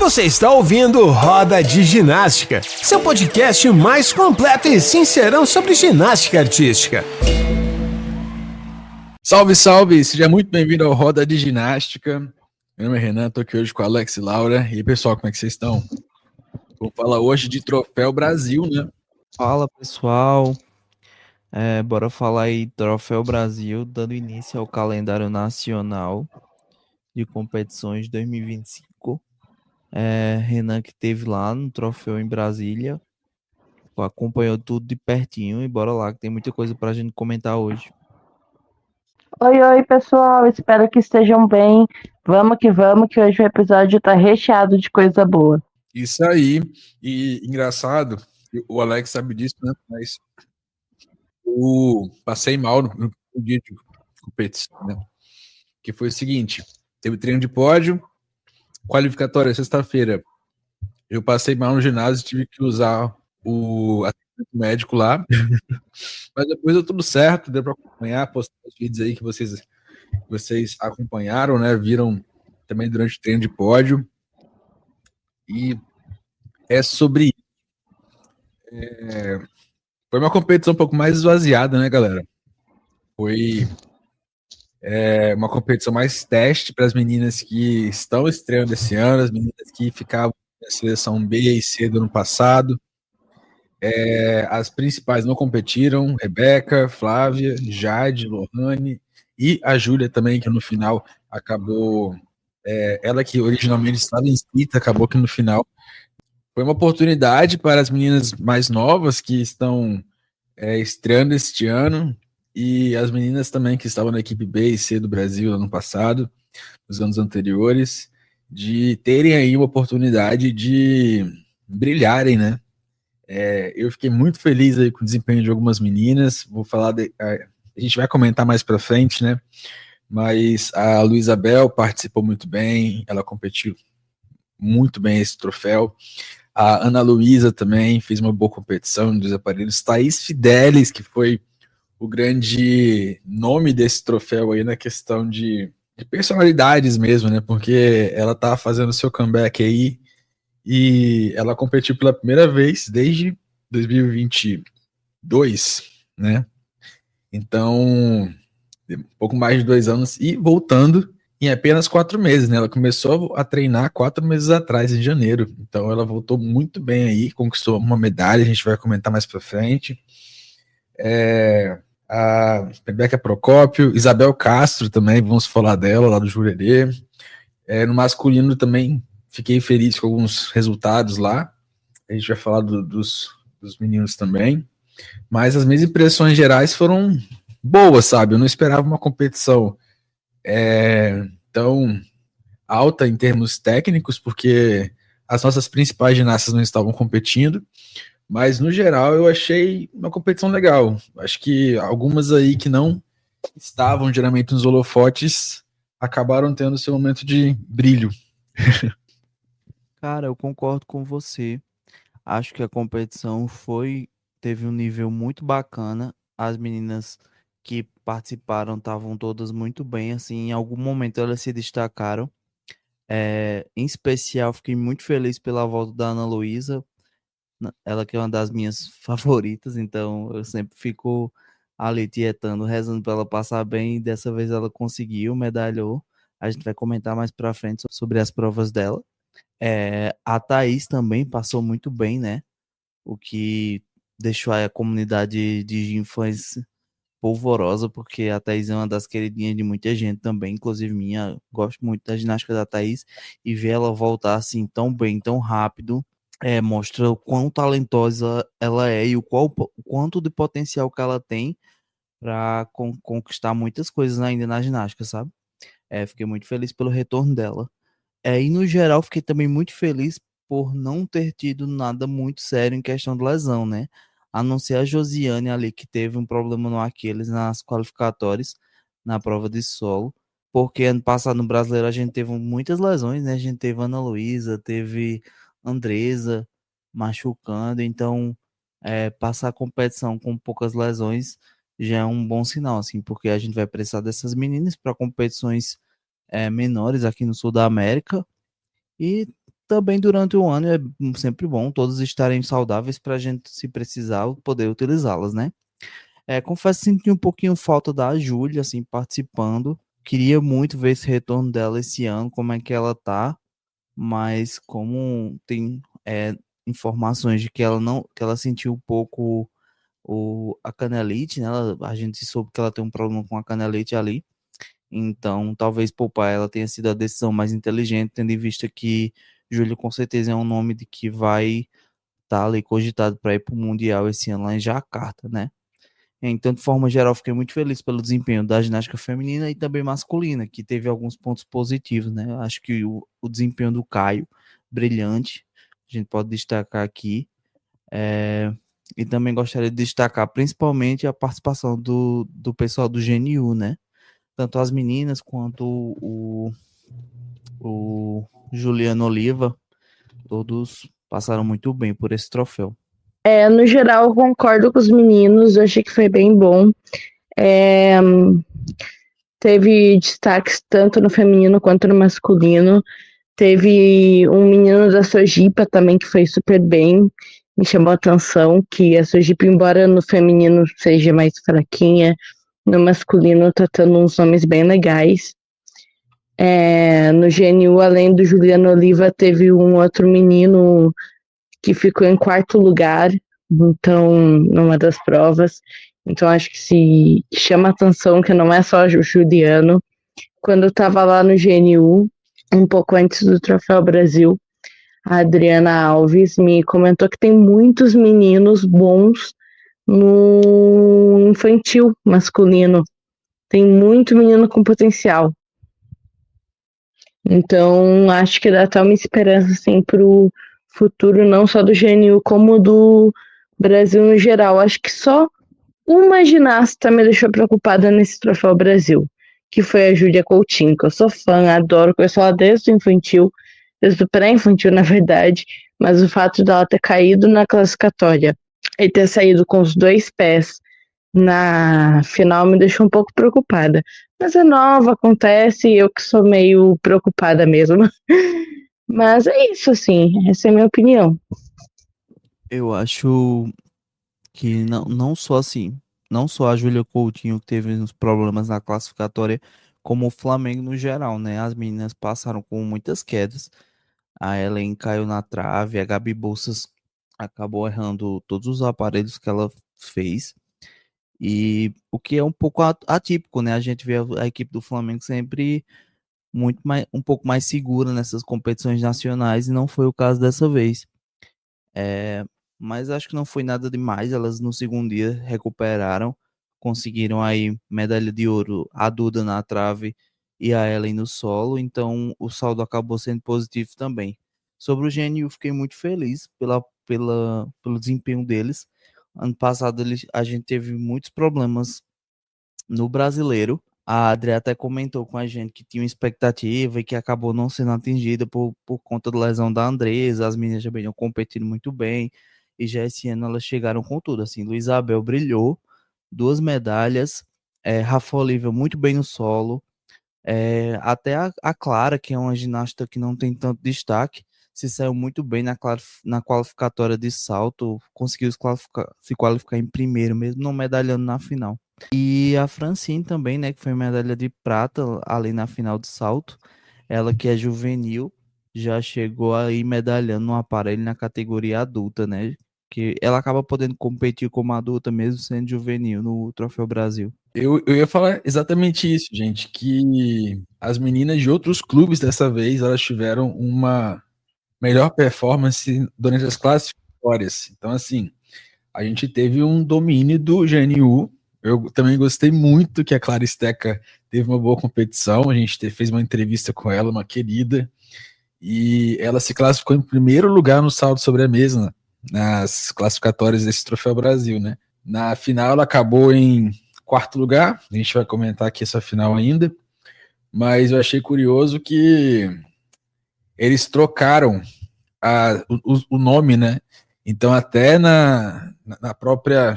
Você está ouvindo Roda de Ginástica, seu podcast mais completo e sincerão sobre ginástica artística. Salve, salve! Seja muito bem-vindo ao Roda de Ginástica. Meu nome é Renan, estou aqui hoje com a Alex e Laura. E aí, pessoal, como é que vocês estão? Vou falar hoje de Troféu Brasil, né? Fala, pessoal. Bora falar aí Troféu Brasil, dando início ao calendário nacional de competições 2025. Renan que teve lá no Troféu em Brasília, acompanhou tudo de pertinho e bora lá que tem muita coisa pra gente comentar hoje. Oi, pessoal, espero que estejam bem. Vamos, que hoje o episódio tá recheado de coisa boa. Isso aí. E engraçado, o Alex sabe disso, né? Mas eu passei mal no dia de competição, né? Que foi o seguinte, teve treino de pódio, qualificatória sexta-feira. Eu passei mal no ginásio e tive que usar o atendimento médico lá. Mas depois deu tudo certo, deu para acompanhar, postar os vídeos aí que vocês acompanharam, né? Viram também durante o treino de pódio. E é sobre isso. Foi uma competição um pouco mais esvaziada, né, galera? Foi uma competição mais teste para as meninas que estão estreando esse ano, as meninas que ficavam na seleção B e C do ano passado. As principais não competiram, Rebeca, Flávia, Jade, Lohane e a Júlia também, que no final acabou, ela que originalmente estava inscrita, acabou que no final foi uma oportunidade para as meninas mais novas que estão estreando este ano e as meninas também que estavam na equipe B e C do Brasil no ano passado, nos anos anteriores, de terem aí uma oportunidade de brilharem, né? Eu fiquei muito feliz aí com o desempenho de algumas meninas. Vou falar, a gente vai comentar mais para frente, né? Mas a Luísa Bel participou muito bem, ela competiu muito bem esse troféu. A Ana Luísa também fez uma boa competição dos aparelhos. Thaís Fidelis, que foi o grande nome desse troféu aí na questão de personalidades mesmo, né? Porque ela tá fazendo seu comeback aí e ela competiu pela primeira vez desde 2022, né? Então, um pouco mais de 2 anos e voltando em apenas 4 meses, né? Ela começou a treinar 4 meses atrás, em janeiro. Então, ela voltou muito bem aí, conquistou uma medalha, a gente vai comentar mais pra frente. A Rebeca Procópio, Isabel Castro também, vamos falar dela, lá do Jurerê. No masculino também, fiquei feliz com alguns resultados lá. A gente vai falar dos meninos também. Mas as minhas impressões gerais foram boas, sabe? Eu não esperava uma competição tão alta em termos técnicos, porque as nossas principais ginastas não estavam competindo. Mas, no geral, eu achei uma competição legal. Acho que algumas aí que não estavam geralmente nos holofotes acabaram tendo seu momento de brilho. Cara, eu concordo com você. Acho que a competição teve um nível muito bacana. As meninas que participaram estavam todas muito bem, assim, em algum momento elas se destacaram. Em especial, fiquei muito feliz pela volta da Ana Luísa, ela que é uma das minhas favoritas, então eu sempre fico ali tietando, rezando para ela passar bem, e dessa vez ela conseguiu, medalhou. A gente vai comentar mais pra frente sobre as provas dela. A Thaís também passou muito bem, né? O que deixou a comunidade de fãs polvorosa, porque a Thaís é uma das queridinhas de muita gente também, inclusive minha. Gosto muito da ginástica da Thaís e ver ela voltar assim tão bem, tão rápido, mostra o quão talentosa ela é e o quanto de potencial que ela tem para conquistar muitas coisas ainda na ginástica, sabe? Fiquei muito feliz pelo retorno dela. E no geral, fiquei também muito feliz por não ter tido nada muito sério em questão de lesão, né? A não ser a Josiane ali, que teve um problema no Aquiles nas qualificatórias, na prova de solo. Porque ano passado no Brasileiro a gente teve muitas lesões, né? A gente teve Ana Luísa, teve Andresa machucando. Então, passar a competição com poucas lesões já é um bom sinal, assim, porque a gente vai precisar dessas meninas para competições menores aqui no sul da América. E também durante o ano é sempre bom todos estarem saudáveis para a gente, se precisar, poder utilizá-las, né? Confesso que senti um pouquinho falta da Júlia, assim, participando. Queria muito ver esse retorno dela esse ano, como é que ela tá, mas como tem informações de que ela não, que ela sentiu um pouco a canelite, né? A gente soube que ela tem um problema com a canelite ali. Então, talvez poupar ela tenha sido a decisão mais inteligente, tendo em vista que Júlio com certeza é um nome de que vai estar ali cogitado para ir para o Mundial esse ano lá em Jacarta, né? Então, de forma geral, fiquei muito feliz pelo desempenho da ginástica feminina e também masculina, que teve alguns pontos positivos, né? Acho que o desempenho do Caio, brilhante, a gente pode destacar aqui. E também gostaria de destacar principalmente a participação do pessoal do GNU, né? Tanto as meninas quanto o Juliano Oliva, todos passaram muito bem por esse troféu. No geral, eu concordo com os meninos, eu achei que foi bem bom. Teve destaques tanto no feminino quanto no masculino. Teve um menino da Sojipa também que foi super bem, me chamou a atenção, que a Sojipa, embora no feminino seja mais fraquinha, no masculino tá tendo uns nomes bem legais. No GNU, além do Juliano Oliva, teve um outro menino que ficou em 4º lugar, então, numa das provas. Então, acho que se chama atenção que não é só o Juliano. Quando eu estava lá no GNU, um pouco antes do Troféu Brasil, a Adriana Alves me comentou que tem muitos meninos bons no infantil masculino. Tem muito menino com potencial. Então, acho que dá até uma esperança assim, para o futuro, não só do GNU, como do Brasil no geral. Acho que só uma ginasta me deixou preocupada nesse Troféu Brasil, que foi a Júlia Coutinho, que eu sou fã, adoro, conheço ela desde o infantil, desde o pré-infantil, na verdade, mas o fato dela ter caído na classificatória e ter saído com os 2 pés na final me deixou um pouco preocupada. Mas é nova, acontece, eu que sou meio preocupada mesmo. Mas é isso, assim, essa é a minha opinião. Eu acho que não só assim, não só a Júlia Coutinho que teve uns problemas na classificatória, como o Flamengo no geral, né? As meninas passaram com muitas quedas. A Ellen caiu na trave, a Gabi Bolsas acabou errando todos os aparelhos que ela fez. E o que é um pouco atípico, né? A gente vê a equipe do Flamengo sempre um pouco mais segura nessas competições nacionais e não foi o caso dessa vez. Mas acho que não foi nada demais. Elas no segundo dia recuperaram, conseguiram aí medalha de ouro, a Duda na trave e a Ellen no solo. Então o saldo acabou sendo positivo também. Sobre o GNU, fiquei muito feliz pelo desempenho deles. Ano passado a gente teve muitos problemas no brasileiro. A Adri até comentou com a gente que tinha uma expectativa e que acabou não sendo atingida por conta da lesão da Andresa. As meninas também não competindo muito bem. E já esse ano elas chegaram com tudo. Assim, Luísa Abel brilhou, 2 medalhas. Rafa Oliva muito bem no solo. Até a Clara, que é uma ginasta que não tem tanto destaque, se saiu muito bem na qualificatória de salto, conseguiu se qualificar em primeiro, mesmo não medalhando na final. E a Francine também, né, que foi medalha de prata ali na final de salto, ela que é juvenil, já chegou aí medalhando no aparelho na categoria adulta, né, que ela acaba podendo competir como adulta mesmo sendo juvenil no Troféu Brasil. Eu ia falar exatamente isso, gente, que as meninas de outros clubes dessa vez, elas tiveram uma melhor performance durante as classificatórias. Então, assim, a gente teve um domínio do GNU. Eu também gostei muito que a Clara Steca teve uma boa competição. A gente fez uma entrevista com ela, uma querida, e ela se classificou em primeiro lugar no salto sobre a mesa, nas classificatórias desse Troféu Brasil, né? Na final ela acabou em 4º lugar, a gente vai comentar aqui essa final ainda, mas eu achei curioso que eles trocaram o nome, né? Então até no próprio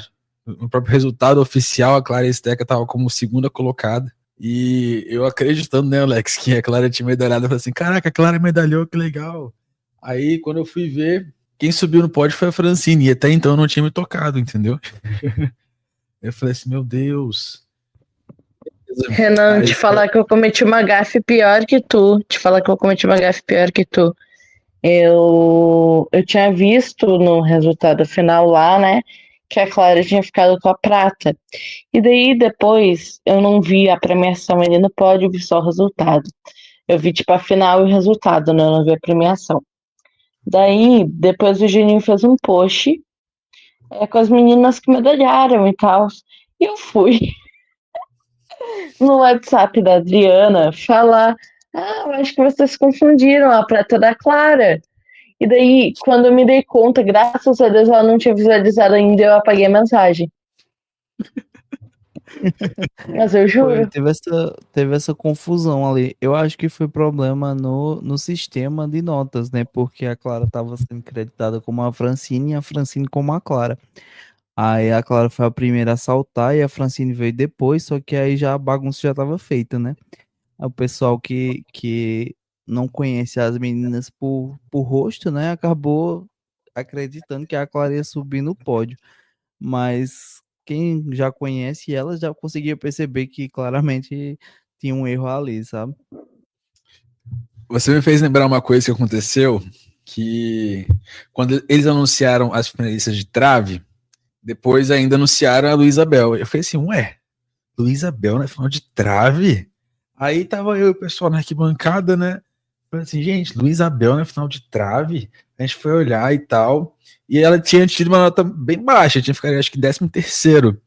resultado oficial, a Clara Steca estava como 2ª colocada, e eu acreditando, né, Alex, que a Clara tinha medalhado, eu falei assim, caraca, a Clara medalhou, que legal. Aí, quando eu fui ver, quem subiu no pódio foi a Francine, e até então eu não tinha me tocado, entendeu? Eu falei assim, meu Deus. Renan, Aí, te falar que eu cometi uma gafe pior que tu. Te falar que eu cometi uma gafe pior que tu. Eu tinha visto no resultado final lá, né, que a Clara tinha ficado com a prata. E daí depois eu não vi a premiação ali no pódio, eu vi só o resultado. Eu vi tipo a final e o resultado, né? Eu não vi a premiação. Daí, depois o Juninho fez um post com as meninas que medalharam e tal. E eu fui no WhatsApp da Adriana falar: Ah, eu acho que vocês confundiram a prata da Clara. E daí, quando eu me dei conta, graças a Deus ela não tinha visualizado ainda, eu apaguei a mensagem. Mas eu Foi, juro. teve essa confusão ali. Eu acho que foi problema no sistema de notas, né? Porque a Clara estava sendo creditada como a Francine e a Francine como a Clara. Aí a Clara foi a primeira a saltar e a Francine veio depois, só que aí já a bagunça já estava feita, né? Aí o pessoal que não conhece as meninas por rosto, né? Acabou acreditando que a Clara ia subir no pódio. Mas quem já conhece ela já conseguia perceber que claramente tinha um erro ali, sabe? você me fez lembrar uma coisa que aconteceu, que quando eles anunciaram as finalistas de trave, depois ainda anunciaram a Luísa Bel. Eu falei assim, ué, Luísa Bel na final de trave? Aí tava eu e o pessoal na arquibancada, né? Falei assim, gente, Luísa Bel na final de trave? A gente foi olhar e tal, e ela tinha tido uma nota bem baixa, tinha ficado acho que 13º.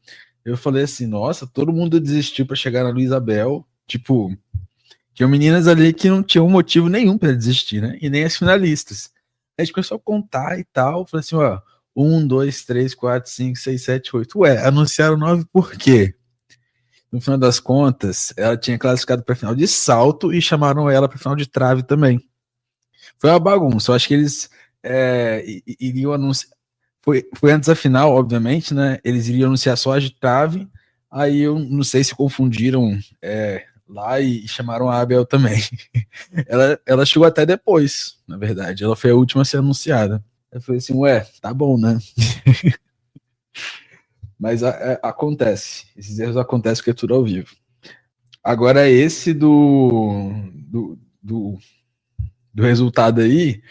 Eu falei assim, nossa, todo mundo desistiu para chegar na Luísa Bel, tipo, tinham meninas ali que não tinham motivo nenhum para desistir, né? E nem as finalistas. Aí a gente começou a contar e tal. Falei assim, ó, 1, 2, 3, 4, 5, 6, 7, 8. Ué, anunciaram 9 por quê? No final das contas, ela tinha classificado para final de salto e chamaram ela para final de trave também. Foi uma bagunça. Eu acho que eles iriam anunciar. Foi antes da final, obviamente, né? Eles iriam anunciar só a de trave. Aí eu não sei se confundiram lá e chamaram a Abel também. Ela chegou até depois, na verdade. Ela foi a última a ser anunciada. Eu falei assim, ué, tá bom, né? Mas acontece. Esses erros acontecem porque é tudo ao vivo. Agora, esse do resultado aí,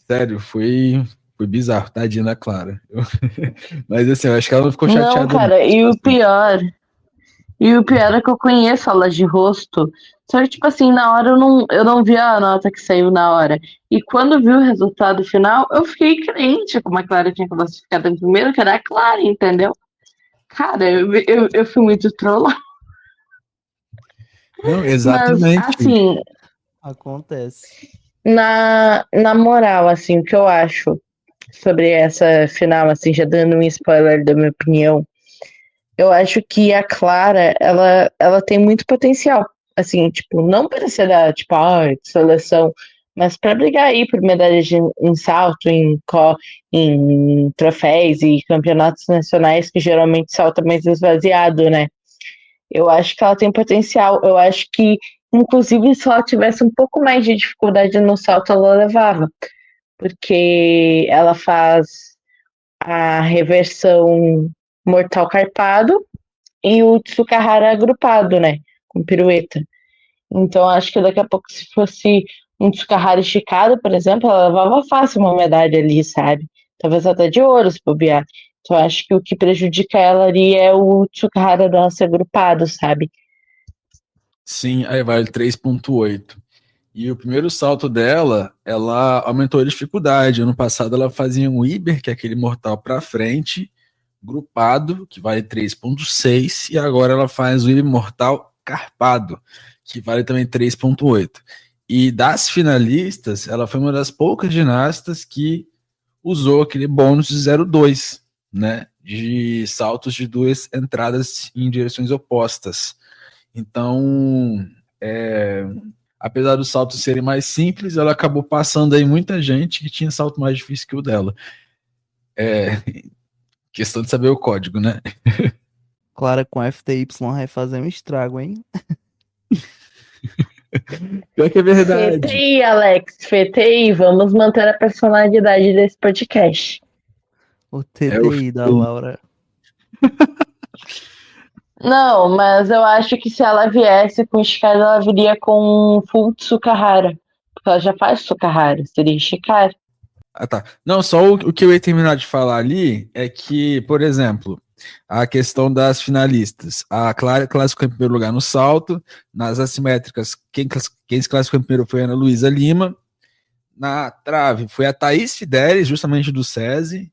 sério, foi bizarro, tadinha da Clara. Mas assim, eu acho que ela não ficou chateada. Não, cara, e o pior é que eu conheço ela de rosto. Só que, tipo assim, na hora eu não vi a nota que saiu na hora. E quando vi o resultado final, eu fiquei crente como a Clara tinha classificado em primeiro, que era a Clara, entendeu? Cara, eu fui muito trollada. Não, Mas, exatamente. assim, Acontece. na moral, assim, o que eu acho sobre essa final, assim, já dando um spoiler da minha opinião, eu acho que a Clara, ela tem muito potencial. Assim, tipo, não para ser da, tipo, seleção, mas para brigar aí por medalhas em salto, em troféus e campeonatos nacionais, que geralmente salta mais esvaziado, né? Eu acho que ela tem potencial. Eu acho que, inclusive, se ela tivesse um pouco mais de dificuldade no salto, ela levava. Porque ela faz a reversão mortal carpado e o Tsukahara agrupado, né? Com pirueta. Então, acho que daqui a pouco, se fosse um Tsukahara esticado, por exemplo, ela levava fácil uma medalha ali, sabe? Talvez até de ouro, se bobear. Então, acho que o que prejudica ela ali é o Tsukahara nosso agrupado, sabe? Sim, aí vale 3,8. E o primeiro salto dela, ela aumentou a dificuldade. Ano passado ela fazia um Iber, que é aquele mortal para frente, grupado, que vale 3,6, e agora ela faz o Iber mortal carpado, que vale também 3,8. E das finalistas, ela foi uma das poucas ginastas que usou aquele bônus de 0,2, né? De saltos de duas entradas em direções opostas. Então, apesar dos saltos serem mais simples, ela acabou passando aí muita gente que tinha salto mais difícil que o dela. Questão de saber o código, né? Clara com FTY vai fazer um estrago, hein? Pior que é verdade. FTI, Alex, FTI, vamos manter a personalidade desse podcast. O É o TTI da Laura. Não, mas eu acho que se ela viesse com Shikara, ela viria com full Tsukahara. Porque ela já faz Tsukahara, seria Shikara. Ah, tá. Não, só o que eu ia terminar de falar ali é que, por exemplo, a questão das finalistas. A Clara classificou em primeiro lugar no salto. Nas assimétricas, quem se classificou em primeiro foi a Ana Luísa Lima. Na trave foi a Thaís Fidelis, justamente do SESI.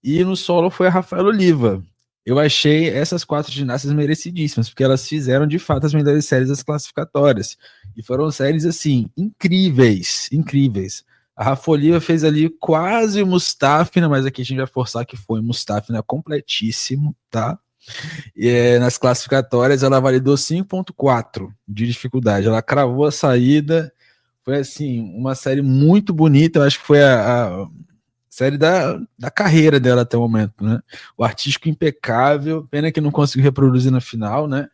E no solo foi a Rafaela Oliva. Eu achei essas 4 ginastas merecidíssimas, porque elas fizeram de fato as melhores séries das classificatórias. E foram séries, assim, incríveis, incríveis. A Rafa Oliva fez ali quase o Mustafina, mas aqui a gente vai forçar que foi Mustafina completíssimo, tá? E nas classificatórias ela validou 5.4 de dificuldade. Ela cravou a saída. Foi, assim, uma série muito bonita. Eu acho que foi a série da carreira dela até o momento, né? O artístico impecável, pena que não conseguiu reproduzir na final, né?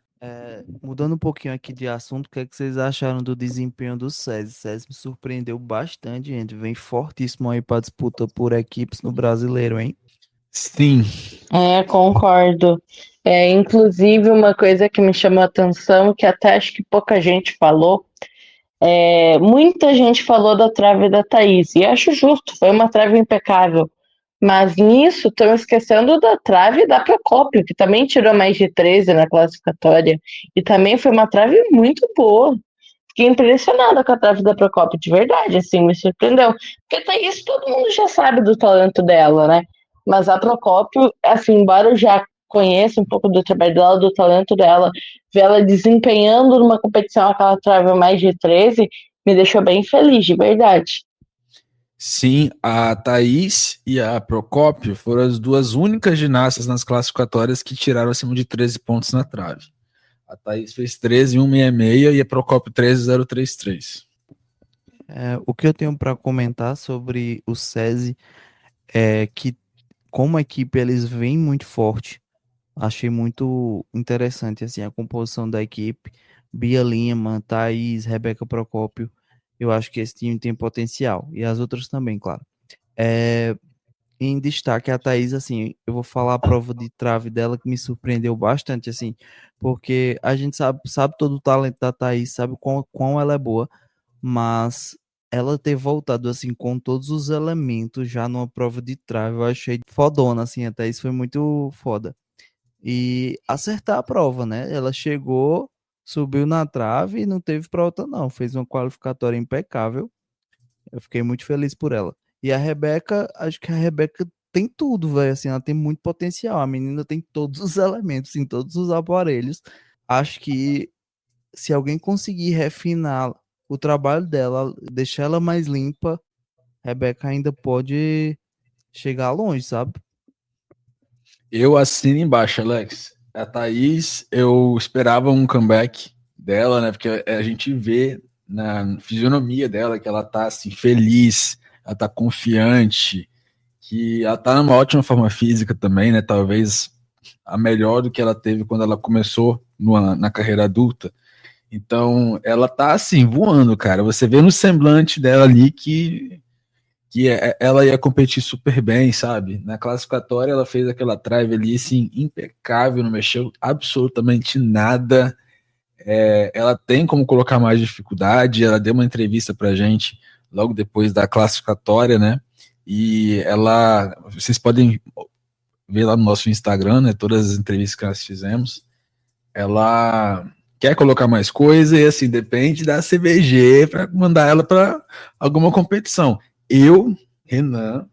Mudando um pouquinho aqui de assunto, o que é que vocês acharam do desempenho do SESI? SESI me surpreendeu bastante, gente. Vem fortíssimo aí para disputa por equipes no Brasileiro, hein? Sim. Concordo. Inclusive, uma coisa que me chamou a atenção, que até acho que pouca gente falou, muita gente falou da trave da Thaís, e acho justo, foi uma trave impecável. Mas nisso, estão esquecendo da trave da Procópio, que também tirou mais de 13 na classificatória, e também foi uma trave muito boa. Fiquei impressionada com a trave da Procópio, de verdade, assim, me surpreendeu. Porque Thaís, todo mundo já sabe do talento dela, né? Mas a Procópio, assim, embora eu já conheça um pouco do trabalho dela, do talento dela, ver ela desempenhando numa competição aquela trave mais de 13, me deixou bem feliz, de verdade. Sim, a Thaís e a Procópio foram as duas únicas ginastas nas classificatórias que tiraram acima de 13 pontos na trave. A Thaís fez 13,166 e a Procópio 13,033. O que eu tenho para comentar sobre o SESI é que, como equipe, eles vêm muito forte. Achei muito interessante assim, a composição da equipe. Bia Lima, Thaís, Rebeca Procópio. Eu acho que esse time tem potencial. E as outras também, claro. Em destaque a Thaís, assim, eu vou falar a prova de trave dela que me surpreendeu bastante, assim, porque a gente sabe todo o talento da Thaís, sabe quão ela é boa, mas ela ter voltado, assim, com todos os elementos já numa prova de trave, eu achei fodona, assim, a Thaís foi muito foda. E acertar a prova, né? Ela chegou, subiu na trave e não teve pra outra, não. Fez uma qualificatória impecável. Eu fiquei muito feliz por ela. E a Rebeca, acho que a Rebeca tem tudo, velho. Assim, ela tem muito potencial. A menina tem todos os elementos, em todos os aparelhos. Acho que se alguém conseguir refinar o trabalho dela, deixar ela mais limpa, Rebeca ainda pode chegar longe, sabe? Eu assino embaixo, Alex. A Thaís, eu esperava um comeback dela, né? Porque a gente vê na fisionomia dela que ela tá assim, feliz, ela tá confiante, que ela tá numa ótima forma física também, né? Talvez a melhor do que ela teve quando ela começou na carreira adulta. Então, ela tá assim, voando, cara. Você vê no semblante dela ali que ela ia competir super bem, sabe? Na classificatória ela fez aquela drive ali, assim, impecável, não mexeu absolutamente nada. Ela tem como colocar mais dificuldade, ela deu uma entrevista pra gente logo depois da classificatória, né? E vocês podem ver lá no nosso Instagram, né? Todas as entrevistas que nós fizemos. Ela quer colocar mais coisa e, assim, depende da CBG para mandar ela para alguma competição. Eu, Renan,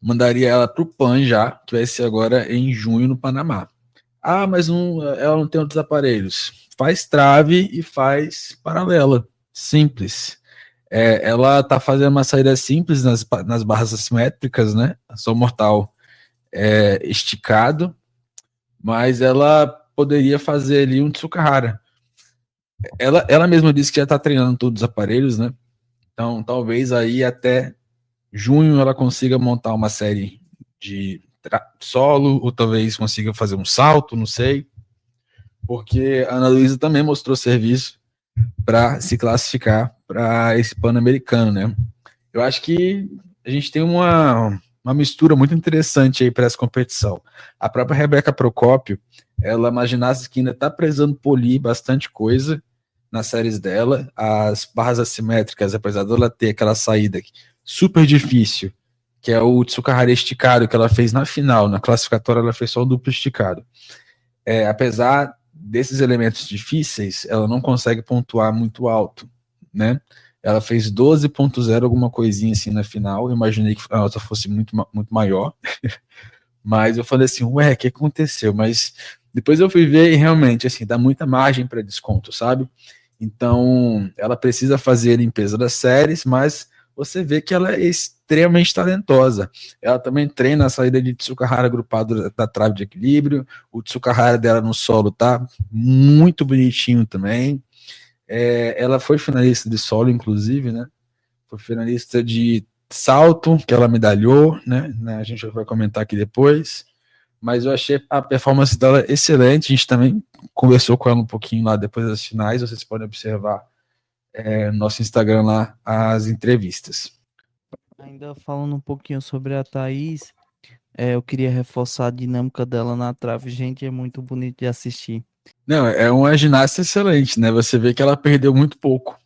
mandaria ela pro PAN já, que vai ser agora em junho no Panamá. Ah, mas ela não tem outros aparelhos. Faz trave e faz paralela. Simples. Ela tá fazendo uma saída simples nas barras assimétricas, né? Só mortal esticado, mas ela poderia fazer ali um Tsukahara. Ela mesma disse que já tá treinando todos os aparelhos, né? Então, talvez aí até junho ela consiga montar uma série de solo, ou talvez consiga fazer um salto, não sei. Porque a Ana Luísa também mostrou serviço. para se classificar para esse Pan-Americano, né? Eu acho que a gente tem uma mistura muito interessante aí para essa competição. A própria Rebeca Procópio, ela é uma ginasta que ainda está precisando polir bastante coisa nas séries dela. As barras assimétricas, apesar dela ter aquela saída super difícil, que é o Tsukahara esticado que ela fez na final, na classificatória ela fez só o duplo esticado. Apesar desses elementos difíceis, ela não consegue pontuar muito alto, né? Ela fez 12.0 alguma coisinha assim na final, eu imaginei que a nota fosse muito maior, mas eu falei assim, ué, o que aconteceu? Mas depois eu fui ver e realmente, assim, dá muita margem para desconto, sabe? Então, ela precisa fazer a limpeza das séries, mas você vê que ela é extremamente talentosa. Ela também treina a saída de Tsukahara agrupado da trave de equilíbrio, o Tsukahara dela no solo tá muito bonitinho também. Ela foi finalista de solo, inclusive, né? Foi finalista de salto, que ela medalhou, né? A gente vai comentar aqui depois. Mas eu achei a performance dela excelente. A gente também conversou com ela um pouquinho lá depois das finais. Vocês podem observar no nosso Instagram lá as entrevistas. Ainda falando um pouquinho sobre a Thaís, eu queria reforçar a dinâmica dela na trave. Gente, é muito bonito de assistir. Não, é uma ginasta excelente, né? Você vê que ela perdeu muito pouco,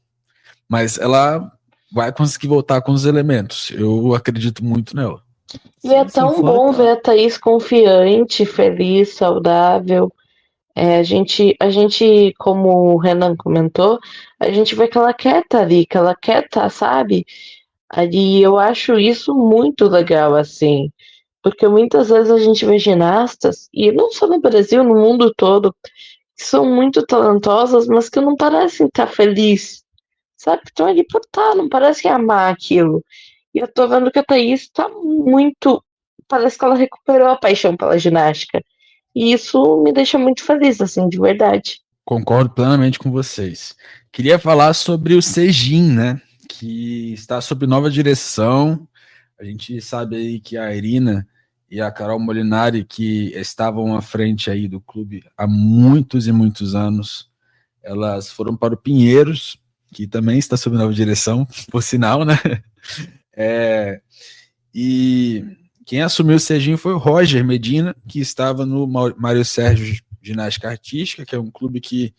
mas ela vai conseguir voltar com os elementos. Eu acredito muito nela. E é tão bom ver a Thaís confiante, feliz, saudável. A gente, como o Renan comentou, a gente vê que ela quer estar ali, que ela quer estar, sabe? Ali eu acho isso muito legal, assim. Porque muitas vezes a gente vê ginastas, e não só no Brasil, no mundo todo, que são muito talentosas, mas que não parecem estar felizes, sabe? Que estão ali por estar, não parecem amar aquilo. E eu tô vendo que a Thaís tá muito. Parece que ela recuperou a paixão pela ginástica. E isso me deixa muito feliz, assim, de verdade. Concordo plenamente com vocês. Queria falar sobre o Sejin, né? Que está sob nova direção. A gente sabe aí que a Irina e a Carol Molinari, que estavam à frente aí do clube há muitos e muitos anos, elas foram para o Pinheiros, que também está sob nova direção, por sinal, né? E quem assumiu o Sejin foi o Roger Medina, que estava no Mário Sérgio Ginástica Artística, que é um clube que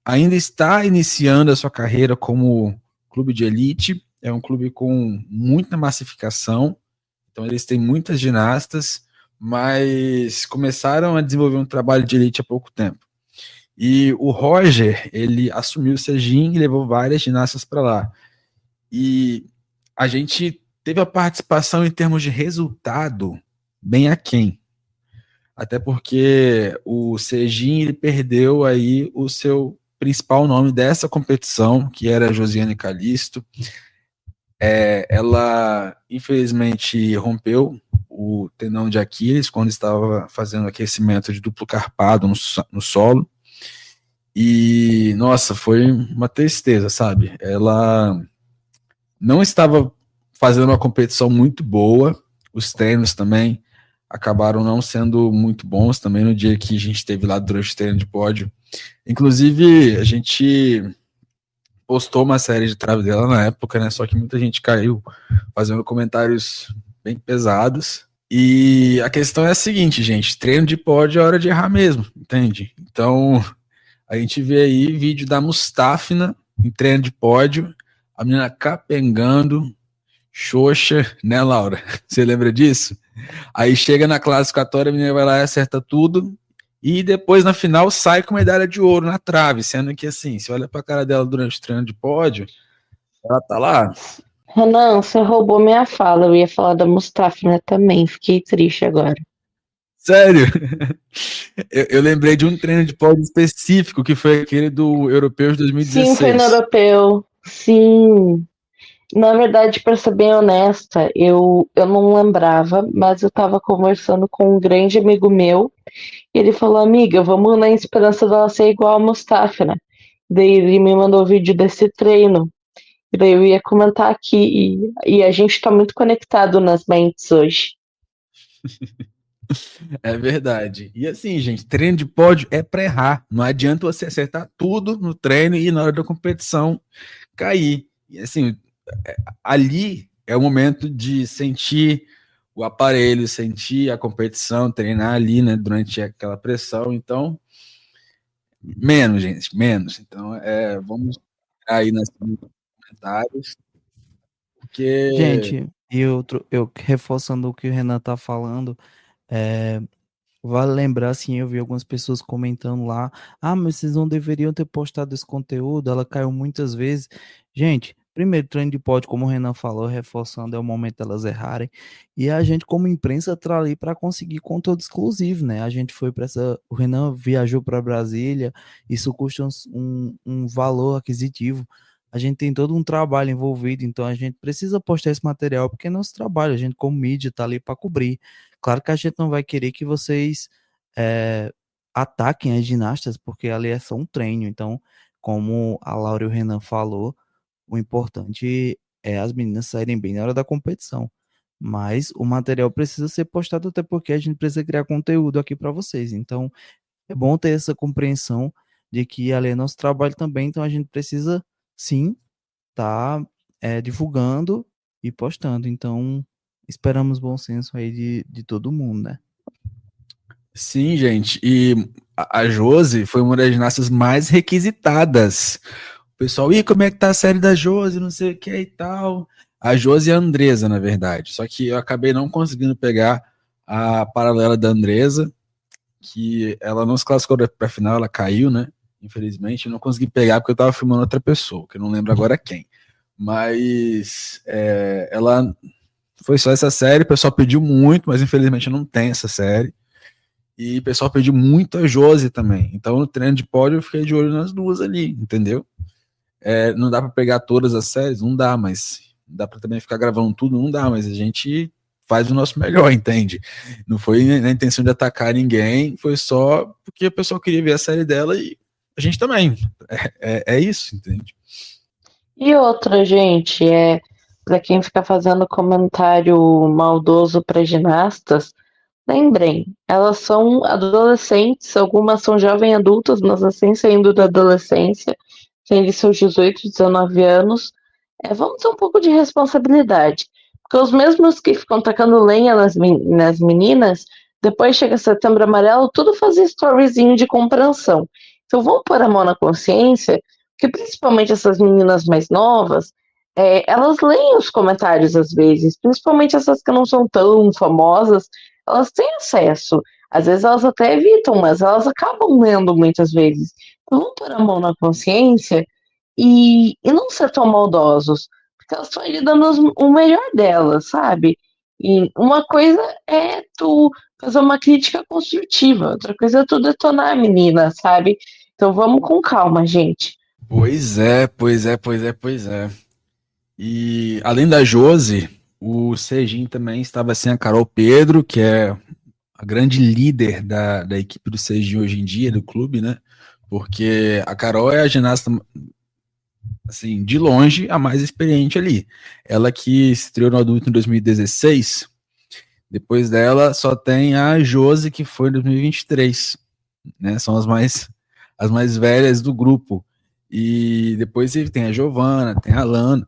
ainda está iniciando a sua carreira como clube de elite. É um clube com muita massificação, então eles têm muitas ginastas, mas começaram a desenvolver um trabalho de elite há pouco tempo. E o Roger, ele assumiu o Sejin e levou várias ginastas para lá. E a gente teve a participação em termos de resultado bem aquém. Até porque o Sejin, ele perdeu aí o seu principal nome dessa competição, que era a Josiane Calisto. Ela, infelizmente, rompeu o tendão de Aquiles quando estava fazendo aquecimento de duplo carpado no solo. E, nossa, foi uma tristeza, sabe? Ela não estava fazendo uma competição muito boa, os treinos também acabaram não sendo muito bons também no dia que a gente esteve lá durante o treino de pódio. Inclusive, a gente postou uma série de trave dela na época, né? Só que muita gente caiu fazendo comentários bem pesados. E a questão é a seguinte, gente, treino de pódio é hora de errar mesmo, entende? Então, a gente vê aí vídeo da Mustafina em treino de pódio, a menina capengando, xoxa, né, Laura? Você lembra disso? Aí chega na classificatória, a menina vai lá e acerta tudo, e depois na final sai com medalha de ouro na trave, sendo que assim, você olha pra cara dela durante o treino de pódio, ela tá lá. Renan, você roubou minha fala, eu ia falar da Mustafina também, fiquei triste agora. Sério? Eu lembrei de um treino de pódio específico, que foi aquele do Europeu de 2016. Sim, foi no Europeu, sim. Na verdade, para ser bem honesta, eu não lembrava, mas eu estava conversando com um grande amigo meu, e ele falou, amiga, vamos na esperança dela ser igual a Mustafa, né? Daí ele me mandou o vídeo desse treino, e daí eu ia comentar aqui, e a gente está muito conectado nas mentes hoje. É verdade. E assim, gente, treino de pódio é pra errar. Não adianta você acertar tudo no treino e na hora da competição cair. E assim, ali é o momento de sentir o aparelho, sentir a competição, treinar ali, né, durante aquela pressão. Então, menos, gente, menos. Então, vamos aí nas comentários, porque Gente, e outro, eu reforçando o que o Renan tá falando, é, vale lembrar, assim, eu vi algumas pessoas comentando lá, mas vocês não deveriam ter postado esse conteúdo, ela caiu muitas vezes. Gente, primeiro treino de pódio, como o Renan falou, reforçando, é o momento delas errarem, e a gente, como imprensa, tá ali para conseguir conteúdo exclusivo, né? A gente foi para o Renan viajou para Brasília, isso custa um valor aquisitivo. A gente tem todo um trabalho envolvido, então a gente precisa postar esse material, porque é nosso trabalho, a gente como mídia tá ali para cobrir. Claro que a gente não vai querer que vocês ataquem as ginastas, porque ali é só um treino. Então, como a Laura e o Renan falou, o importante é as meninas saírem bem na hora da competição. Mas o material precisa ser postado, até porque a gente precisa criar conteúdo aqui para vocês. Então, é bom ter essa compreensão de que ali é nosso trabalho também. Então, a gente precisa, sim, estar divulgando e postando. Então, esperamos bom senso aí de todo mundo, né? sim, gente. E a Josi foi uma das ginastas mais requisitadas. O pessoal, como é que tá a série da Josi, não sei o que e tal. A Josi e a Andresa, na verdade. Só que eu acabei não conseguindo pegar a paralela da Andresa, que ela não se classificou pra final, ela caiu, né? Infelizmente, eu não consegui pegar porque eu tava filmando outra pessoa, que eu não lembro agora quem. Mas ela foi só essa série, o pessoal pediu muito, mas infelizmente não tem essa série. E o pessoal pediu muito a Josi também. Então, no treino de pódio, eu fiquei de olho nas duas ali, entendeu? Não dá para pegar todas as séries? Não dá, mas dá para também ficar gravando tudo? Não dá, mas a gente faz o nosso melhor, entende? Não foi na intenção de atacar ninguém, foi só porque o pessoal queria ver a série dela e a gente também. É isso, entende? E outra, gente, para quem fica fazendo comentário maldoso para ginastas, lembrem, elas são adolescentes, algumas são jovens adultas, mas assim saindo da adolescência, têm seus 18, 19 anos. Vamos ter um pouco de responsabilidade. Porque os mesmos que ficam tacando lenha nas meninas, depois chega Setembro Amarelo, tudo faz storyzinho de compreensão. Então vamos pôr a mão na consciência, que principalmente essas meninas mais novas, elas leem os comentários às vezes, principalmente essas que não são tão famosas, elas têm acesso. Às vezes elas até evitam, mas elas acabam lendo muitas vezes. Então vamos pôr a mão na consciência e não ser tão maldosos, porque elas estão ali dando o melhor delas, sabe? E uma coisa é tu fazer uma crítica construtiva, outra coisa é tu detonar a menina, sabe? Então vamos com calma, gente. Pois é, pois é, pois é, pois é. E além da Josi, o Serginho também estava sem a Carol Pedro, que é a grande líder da equipe do Serginho hoje em dia, do clube, né? Porque a Carol é a ginasta, assim, de longe, a mais experiente ali. Ela que estreou no adulto em 2016. Depois dela, só tem a Josi, que foi em 2023. Né? São as mais velhas do grupo. E depois tem a Giovana, tem a Lana.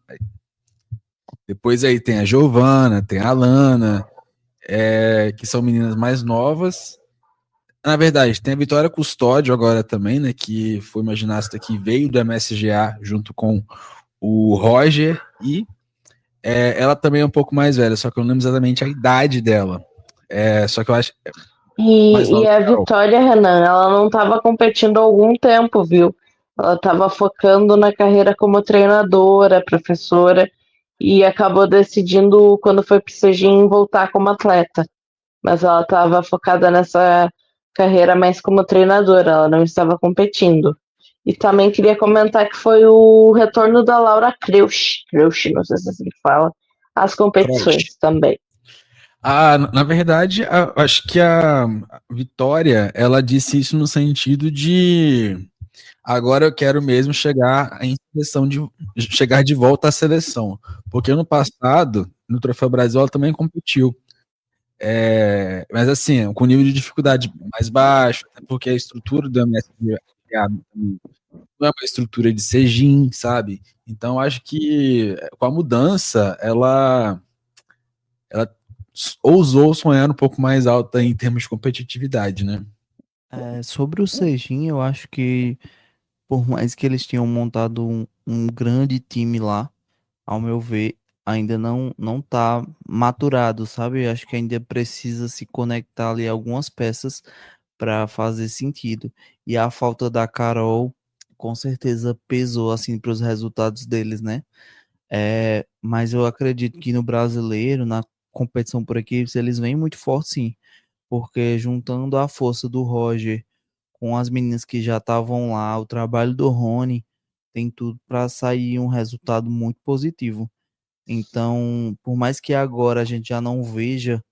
Depois aí tem a Giovana, tem a Lana, que são meninas mais novas. Na verdade, tem a Vitória Custódio agora também, né? Que foi uma ginasta que veio do MSGA junto com o Roger. E ela também é um pouco mais velha, só que eu não lembro exatamente a idade dela. Só que eu acho mais E nova a que a Carol. Vitória, Renan, ela não estava competindo há algum tempo, viu? Ela estava focando na carreira como treinadora, professora, e acabou decidindo, quando foi pro Serginho, voltar como atleta. Mas ela estava focada nessa carreira mais como treinadora, ela não estava competindo. E também queria comentar que foi o retorno da Laura Kreusch, não sei se é assim que fala, às competições também. Na verdade, acho que a Vitória, ela disse isso no sentido de agora eu quero mesmo chegar chegar de volta à seleção, porque ano passado, no Troféu Brasil, ela também competiu. Mas assim, com nível de dificuldade mais baixo, porque a estrutura do MSG não é uma estrutura de Sejin, sabe? Então, acho que com a mudança, ela ousou sonhar um pouco mais alta em termos de competitividade, né? Sobre o Sejin, eu acho que por mais que eles tenham montado um grande time lá, ao meu ver, ainda não tá maturado, sabe? Eu acho que ainda precisa se conectar ali algumas peças para fazer sentido. E a falta da Carol com certeza pesou assim para os resultados deles, né? Mas eu acredito que no brasileiro, na competição por equipes, eles vêm muito fortes, sim, porque juntando a força do Roger com as meninas que já estavam lá, o trabalho do Rony, tem tudo para sair um resultado muito positivo. Então, por mais que agora a gente já não veja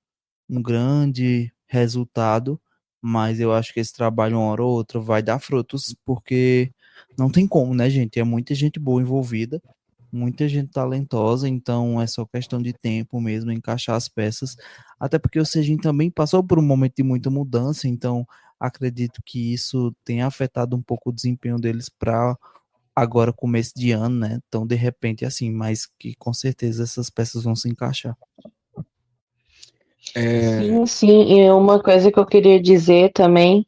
um grande resultado, mas eu acho que esse trabalho, uma hora ou outra, vai dar frutos, porque não tem como, né, gente? É muita gente boa envolvida, muita gente talentosa, então é só questão de tempo mesmo, encaixar as peças. Até porque o Sejin também passou por um momento de muita mudança, então acredito que isso tenha afetado um pouco o desempenho deles para agora, começo de ano, né? Então, de repente, assim, mas que com certeza essas peças vão se encaixar. Sim, sim, e uma coisa que eu queria dizer também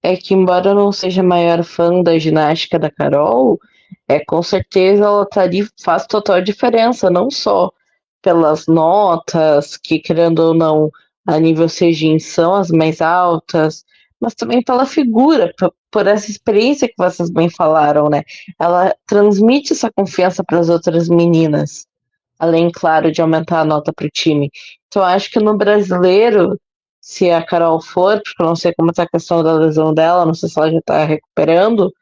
é que, embora eu não seja maior fã da ginástica da Carol, com certeza ela tá ali, faz total diferença, não só pelas notas, que querendo ou não, a nível CGIM são as mais altas, mas também pela figura, por essa experiência que vocês bem falaram, né? Ela transmite essa confiança para as outras meninas, além, claro, de aumentar a nota para o time. Então, acho que no brasileiro, se a Carol for, porque eu não sei como está a questão da lesão dela, não sei se ela já está recuperando,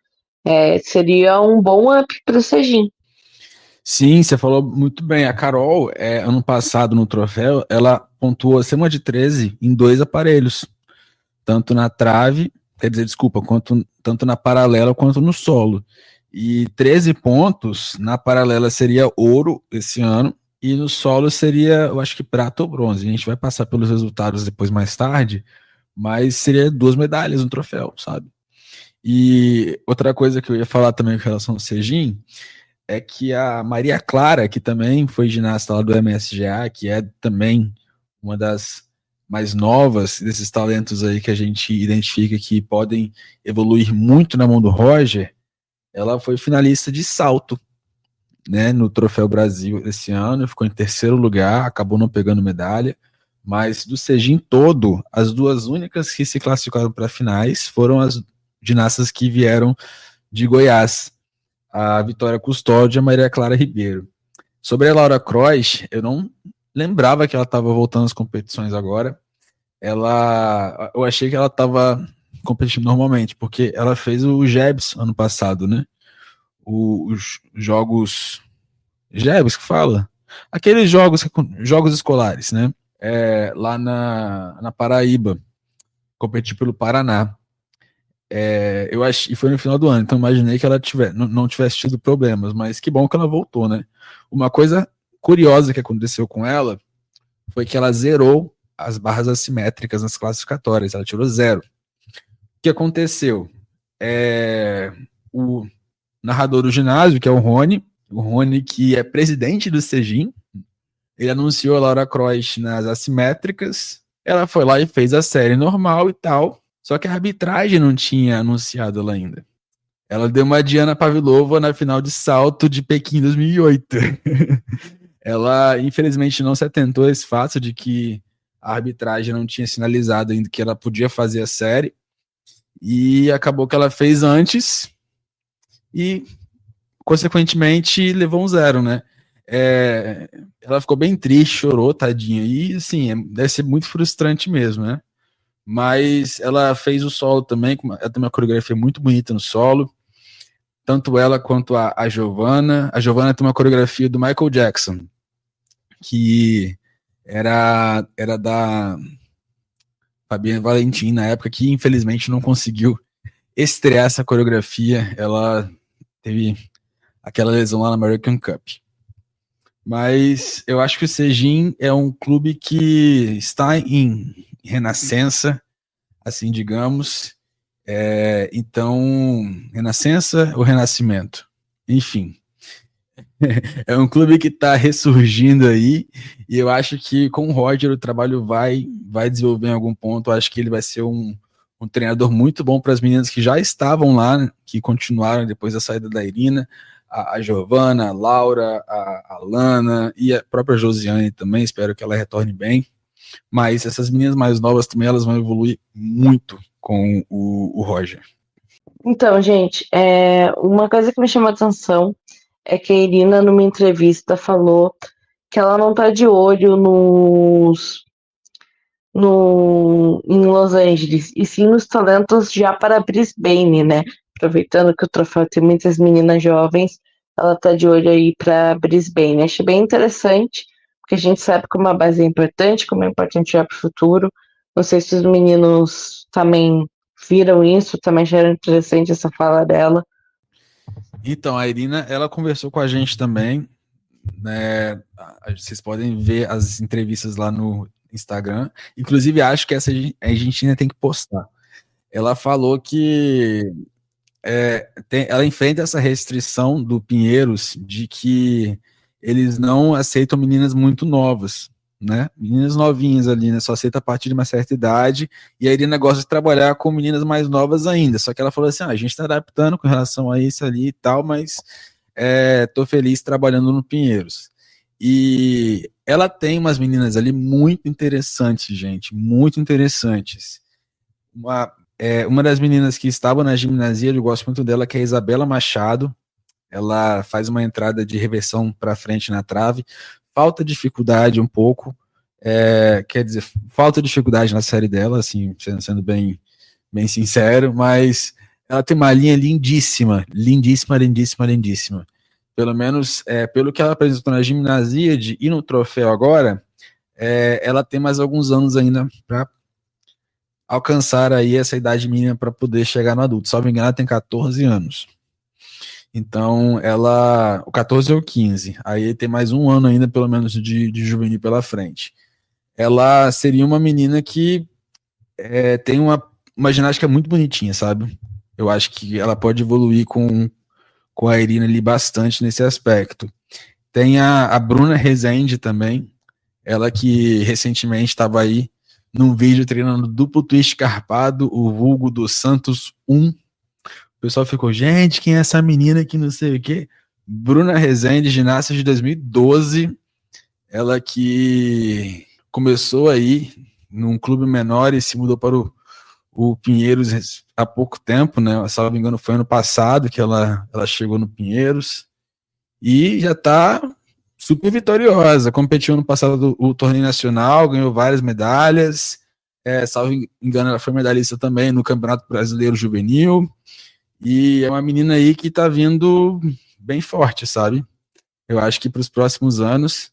seria um bom up para o Sejin. Sim, você falou muito bem. A Carol, ano passado no troféu, ela pontuou acima de 13 em 2 aparelhos, tanto na trave, quer dizer, desculpa, tanto na paralela quanto no solo. E 13 pontos na paralela seria ouro esse ano, e no solo seria, eu acho que prata ou bronze. A gente vai passar pelos resultados depois mais tarde, mas seria 2 medalhas no troféu, sabe? E outra coisa que eu ia falar também com relação ao Sejin é que a Maria Clara, que também foi ginasta lá do MSGA, que é também uma das mais novas desses talentos aí que a gente identifica que podem evoluir muito na mão do Roger, ela foi finalista de salto, né, no Troféu Brasil esse ano, ficou em terceiro lugar, acabou não pegando medalha, mas do Sejin todo, as duas únicas que se classificaram para finais foram as ginastas que vieram de Goiás, a Vitória Custódio e a Maria Clara Ribeiro. Sobre a Laura Croix, eu não lembrava que ela estava voltando às competições agora. Eu achei que ela estava competindo normalmente, porque ela fez o JEBs ano passado, né? Os jogos JEBs que fala? Aqueles jogos escolares, né? Lá na Paraíba, competi pelo Paraná. Eu acho, e foi no final do ano, então imaginei que ela não tivesse tido problemas, mas que bom que ela voltou, né? Uma coisa curiosa que aconteceu com ela foi que ela zerou as barras assimétricas nas classificatórias, ela tirou 0. O que aconteceu? O narrador do ginásio, que é o Rony que é presidente do Sejin, ele anunciou a Laura Croix nas assimétricas, ela foi lá e fez a série normal e tal, só que a arbitragem não tinha anunciado ela ainda. Ela deu uma Diana Pavlova na final de salto de Pequim 2008. Ela, infelizmente, não se atentou a esse fato de que a arbitragem não tinha sinalizado ainda que ela podia fazer a série. E acabou que ela fez antes e, consequentemente, levou um 0, né? Ela ficou bem triste, chorou, tadinha. E, assim, deve ser muito frustrante mesmo, né? Mas ela fez o solo também, ela tem uma coreografia muito bonita no solo. Tanto ela quanto a Giovanna. A Giovanna tem uma coreografia do Michael Jackson, que era da Fabiana Valentim na época, que infelizmente não conseguiu estrear essa coreografia. Ela teve aquela lesão lá na American Cup. Mas eu acho que o Sejin é um clube que está em renascença, assim digamos. Então, renascença ou renascimento? Enfim, é um clube que está ressurgindo aí, e eu acho que com o Roger o trabalho vai desenvolver em algum ponto. Eu acho que ele vai ser um treinador muito bom para as meninas que já estavam lá, né, que continuaram depois da saída da Irina, a Giovana, a Laura, a Lana e a própria Josiane também, espero que ela retorne bem. Mas essas meninas mais novas também, elas vão evoluir muito com o Roger. Então, gente, uma coisa que me chamou a atenção é que a Irina, numa entrevista, falou que ela não tá de olho em Los Angeles, e sim nos talentos já para Brisbane, né? Aproveitando que o troféu tem muitas meninas jovens, ela tá de olho aí para Brisbane. Achei bem interessante, porque a gente sabe como a base é importante, como é importante já para o futuro. Não sei se os meninos também viram isso, também acharam interessante essa fala dela. Então, a Irina, ela conversou com a gente também, né? Vocês podem ver as entrevistas lá no Instagram. Inclusive, acho que essa a gente ainda tem que postar. Ela falou que ela enfrenta essa restrição do Pinheiros de que eles não aceitam meninas muito novas, né? Meninas novinhas ali, né? Só aceita a partir de uma certa idade, e a Irina gosta de trabalhar com meninas mais novas ainda. Só que ela falou assim: a gente está adaptando com relação a isso ali e tal, mas tô feliz trabalhando no Pinheiros. E ela tem umas meninas ali muito interessantes, gente, muito interessantes. Uma das meninas que estava na gimnasia, eu gosto muito dela, que é a Isabela Machado. Ela faz uma entrada de reversão para frente na trave. Falta dificuldade um pouco. Quer dizer, falta dificuldade na série dela, assim, sendo bem sincero, mas ela tem uma linha lindíssima, lindíssima, lindíssima, lindíssima. Pelo menos, pelo que ela apresentou na gimnasia e no troféu agora, ela tem mais alguns anos ainda para alcançar aí essa idade mínima para poder chegar no adulto. Se não me engano, ela tem 14 anos. Então, o 14 ou 15, aí tem mais um ano ainda, pelo menos, de juvenil pela frente. Ela seria uma menina que tem uma ginástica muito bonitinha, sabe? Eu acho que ela pode evoluir com a Irina ali bastante nesse aspecto. Tem a Bruna Rezende também, ela que recentemente estava aí num vídeo treinando duplo twist carpado, o vulgo do Santos 1. O pessoal ficou, gente, quem é essa menina que não sei o quê? Bruna Rezende, ginasta de 2012, ela que começou aí num clube menor e se mudou para o Pinheiros há pouco tempo, né? Se não me engano, foi ano passado que ela chegou no Pinheiros e já está super vitoriosa. Competiu no passado o torneio nacional, ganhou várias medalhas. Salvo engano, ela foi medalhista também no Campeonato Brasileiro Juvenil. E é uma menina aí que está vindo bem forte, sabe? Eu acho que para os próximos anos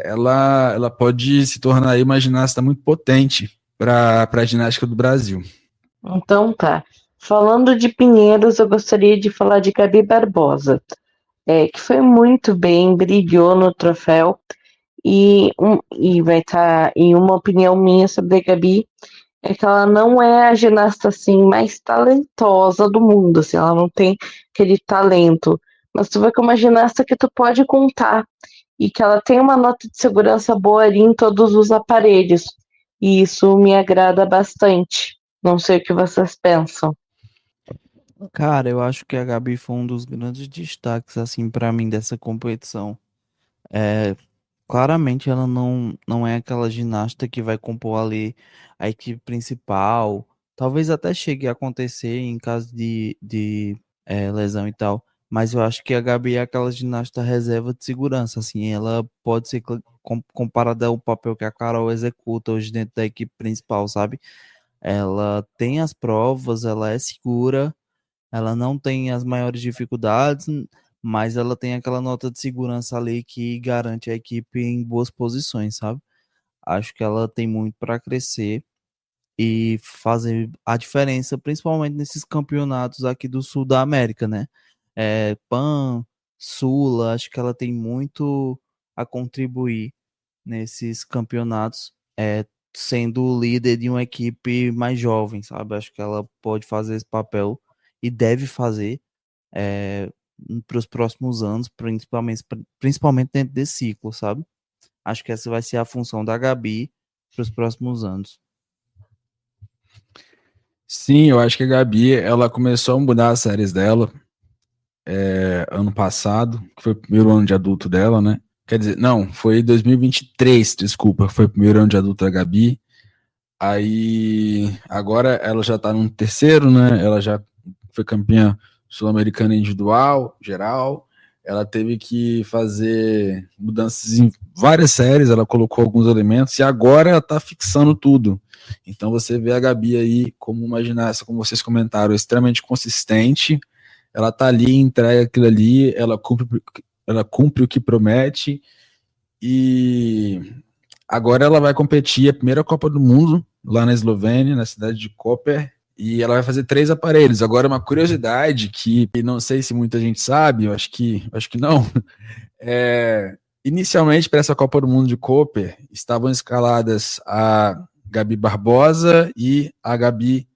ela pode se tornar aí uma ginasta muito potente para a ginástica do Brasil. Então tá. Falando de Pinheiros, eu gostaria de falar de Gabi Barbosa, que foi muito bem, brilhou no troféu, e vai estar em uma opinião minha sobre a Gabi, é que ela não é a ginasta assim mais talentosa do mundo, assim, ela não tem aquele talento, mas tu vê que é uma ginasta que tu pode contar e que ela tem uma nota de segurança boa ali em todos os aparelhos, e isso me agrada bastante. Não sei o que vocês pensam. Cara, eu acho que a Gabi foi um dos grandes destaques, assim, pra mim dessa competição. É, claramente ela não é aquela ginasta que vai compor ali a equipe principal. Talvez até chegue a acontecer em caso de lesão e tal. Mas eu acho que a Gabi é aquela ginasta reserva de segurança, assim. Ela pode ser comparada ao papel que a Carol executa hoje dentro da equipe principal, sabe? Ela tem as provas, ela é segura. Ela não tem as maiores dificuldades, mas ela tem aquela nota de segurança ali que garante a equipe em boas posições, sabe? Acho que ela tem muito para crescer e fazer a diferença, principalmente nesses campeonatos aqui do sul da América, né? Pan, Sula, acho que ela tem muito a contribuir nesses campeonatos, sendo o líder de uma equipe mais jovem, sabe? Acho que ela pode fazer esse papel e deve fazer para os próximos anos, principalmente dentro desse ciclo, sabe? Acho que essa vai ser a função da Gabi para os próximos anos. Sim, eu acho que a Gabi, ela começou a mudar as séries dela ano passado, que foi o primeiro ano de adulto dela, né? Quer dizer, não, foi 2023, desculpa, foi o primeiro ano de adulto da Gabi. Aí, agora ela já tá no terceiro, né? Ela já foi campeã sul-americana individual, geral. Ela teve que fazer mudanças em várias séries, ela colocou alguns elementos e agora ela tá fixando tudo. Então você vê a Gabi aí como uma ginasta, como vocês comentaram, extremamente consistente. Ela tá ali, entrega aquilo ali, ela cumpre o que promete e agora ela vai competir a primeira Copa do Mundo lá na Eslovênia, na cidade de Koper, e ela vai fazer 3 aparelhos. Agora, uma curiosidade que não sei se muita gente sabe, eu acho que não, inicialmente para essa Copa do Mundo de Koper estavam escaladas a Gabi Barbosa e a Gabi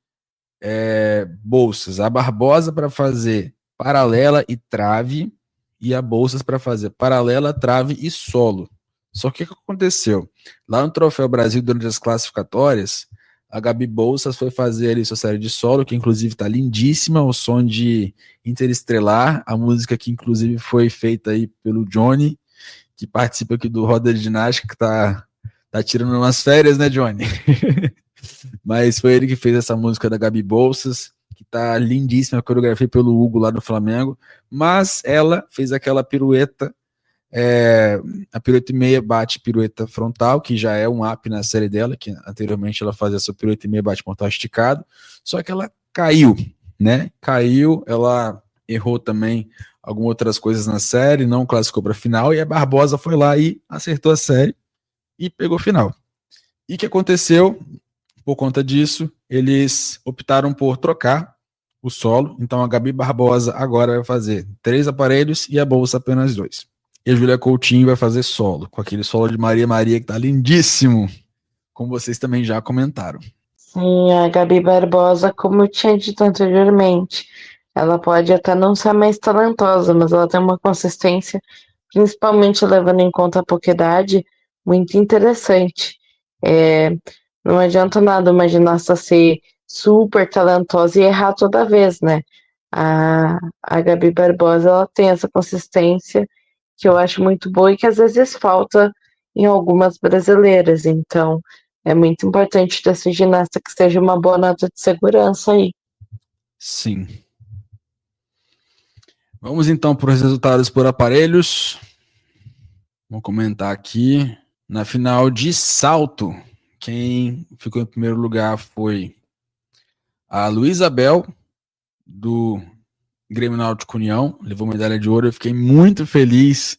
Bolsas. A Barbosa para fazer paralela e trave, e a Bolsas para fazer paralela, trave e solo. Só que o que aconteceu? Lá no Troféu Brasil, durante as classificatórias, a Gabi Bolsas foi fazer ali sua série de solo, que inclusive tá lindíssima, o som de Interestrelar, a música que inclusive foi feita aí pelo Johnny, que participa aqui do Roda de Ginástica, que tá tirando umas férias, né, Johnny? Mas foi ele que fez essa música da Gabi Bolsas, que tá lindíssima, a coreografia pelo Hugo lá do Flamengo, mas ela fez aquela pirueta, a pirueta e meia bate pirueta frontal, que já é um up na série dela, que anteriormente ela fazia essa pirueta e meia bate frontal esticado, só que ela caiu, né? Caiu, ela errou também algumas outras coisas na série, não classificou para final, e a Barbosa foi lá e acertou a série e pegou final. E o que aconteceu? Por conta disso, eles optaram por trocar o solo, então a Gabi Barbosa agora vai fazer 3 aparelhos e a Bolsa apenas 2. E a Júlia Coutinho vai fazer solo, com aquele solo de Maria Maria que tá lindíssimo, como vocês também já comentaram. Sim, a Gabi Barbosa, como eu tinha dito anteriormente, ela pode até não ser mais talentosa, mas ela tem uma consistência, principalmente levando em conta a pouca idade, muito interessante. Não adianta nada uma ginasta ser super talentosa e errar toda vez, né? A Gabi Barbosa, ela tem essa consistência que eu acho muito boa e que às vezes falta em algumas brasileiras. Então, é muito importante dessa ginasta que seja uma boa nota de segurança aí. Sim. Vamos então para os resultados por aparelhos. Vou comentar aqui. Na final de salto, quem ficou em primeiro lugar foi a Luísa Bel, do Grêmio Náutico União, levou medalha de ouro. Eu fiquei muito feliz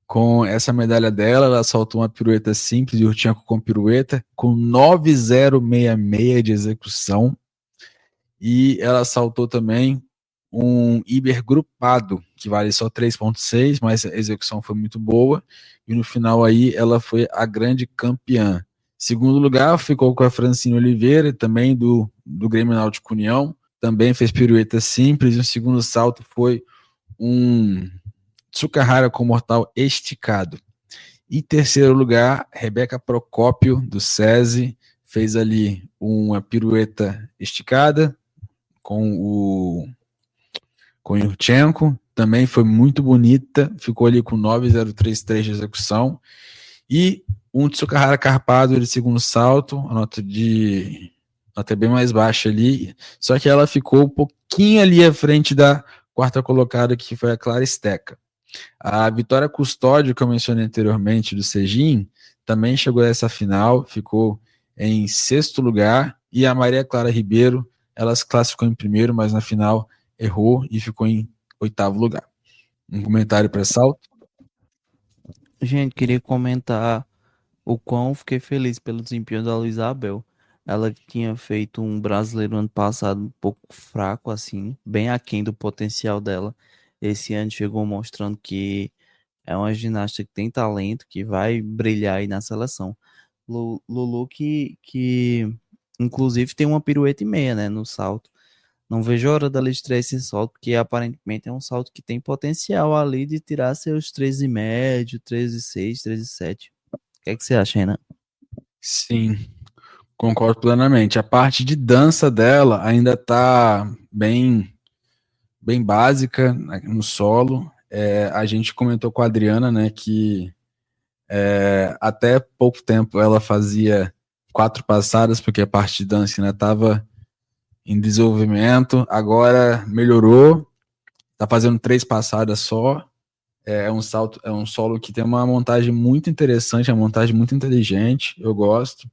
com essa medalha dela. Ela saltou uma pirueta simples de urtinha com pirueta, com 9,066 de execução. E ela saltou também um Iber grupado, que vale só 3,6, mas a execução foi muito boa. E no final aí ela foi a grande campeã. Segundo lugar ficou com a Francine Oliveira, também do Grêmio Náutico União. Também fez pirueta simples. E o segundo salto foi um Tsukahara com mortal esticado. Em terceiro lugar, Rebeca Procópio, do SESI, fez ali uma pirueta esticada com o Yurchenko, também foi muito bonita, ficou ali com 9,033 de execução. E um Tsukahara carpado de segundo salto, a nota bem mais baixa ali, só que ela ficou um pouquinho ali à frente da quarta colocada, que foi a Clara Steca. A Vitória Custódio, que eu mencionei anteriormente, do Sejin, também chegou a essa final, ficou em sexto lugar, e a Maria Clara Ribeiro, ela se classificou em primeiro, mas na final errou e ficou em oitavo lugar. Um comentário para salto? Gente, queria comentar o quão fiquei feliz pelo desempenho da Luísa Abel. Ela tinha feito um brasileiro ano passado um pouco fraco, assim, bem aquém do potencial dela. esse ano chegou mostrando que é uma ginasta que tem talento, que vai brilhar aí na seleção. Lulu que inclusive tem uma pirueta e meia, né, no salto. Não vejo a hora dela estrear esse salto, porque aparentemente é um salto que tem potencial ali de tirar seus 13 médio, 13,6, 13,7. O que é que você acha, Renan? Sim, concordo plenamente. A parte de dança dela ainda tá bem básica no solo. A gente comentou com a Adriana, né, que até pouco tempo ela fazia 4 passadas, porque a parte de dança ainda estava em desenvolvimento. Agora melhorou, tá fazendo 3 passadas só. É um solo que tem uma montagem muito interessante, uma montagem muito inteligente, eu gosto.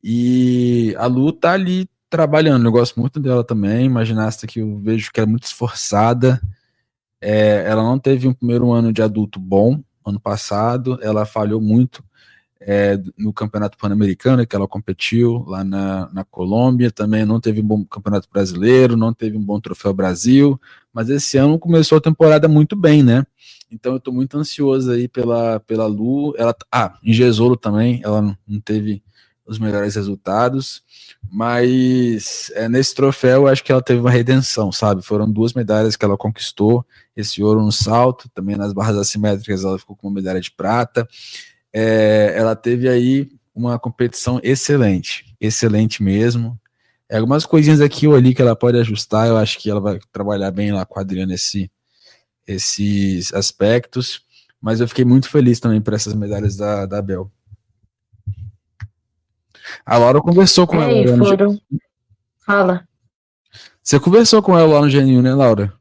E a Lu tá ali trabalhando, eu gosto muito dela também, uma ginasta que eu vejo que é muito esforçada. Ela não teve um primeiro ano de adulto bom, ano passado, ela falhou muito no Campeonato Pan-Americano, que ela competiu lá na Colômbia, também não teve um bom Campeonato Brasileiro, não teve um bom Troféu Brasil, mas esse ano começou a temporada muito bem, né? Então eu tô muito ansioso aí pela Lu. Em Jesolo também, ela não teve os melhores resultados, mas nesse troféu eu acho que ela teve uma redenção, sabe? Foram 2 medalhas que ela conquistou, esse ouro no salto, também nas barras assimétricas ela ficou com uma medalha de prata. Ela teve aí uma competição excelente mesmo. Algumas coisinhas aqui ou ali que ela pode ajustar, eu acho que ela vai trabalhar bem lá com a Adriana esses aspectos, mas eu fiquei muito feliz também por essas medalhas da Bel. A Laura conversou com ela. Fala. Você conversou com ela lá no Geninho, né, Laura?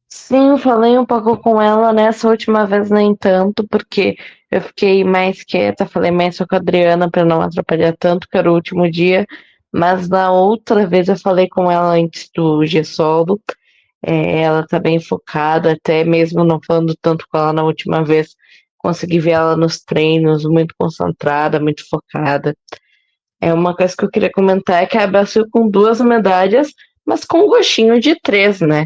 Sim, falei um pouco com ela nessa última vez, nem tanto, porque eu fiquei mais quieta, falei mais só com a Adriana para não atrapalhar tanto, que era o último dia. Mas na outra vez eu falei com ela antes do G-Solo. Ela tá bem focada, até mesmo não falando tanto com ela na última vez, consegui ver ela nos treinos, muito concentrada, muito focada. Uma coisa que eu queria comentar é que a Brasil com 2 medalhas, mas com um gostinho de 3, né?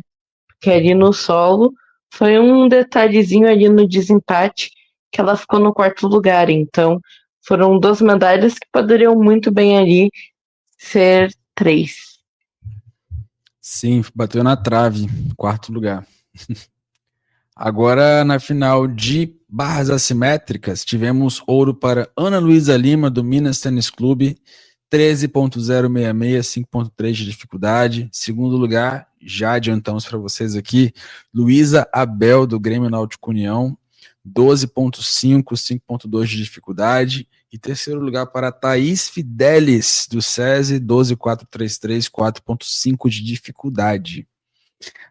Que ali no solo foi um detalhezinho ali no desempate que ela ficou no 4º lugar. Então, foram 2 medalhas que poderiam muito bem ali ser 3. Sim, bateu na trave, 4º lugar. Agora, na final de barras assimétricas, tivemos ouro para Ana Luísa Lima, do Minas Tênis Clube, 13.066, 5.3 de dificuldade. Segundo lugar, já adiantamos para vocês aqui, Luísa Abel, do Grêmio Náutico União, 12.5, 5.2 de dificuldade. E terceiro lugar para Thaís Fidelis, do SESI, 12.433, 4.5 de dificuldade.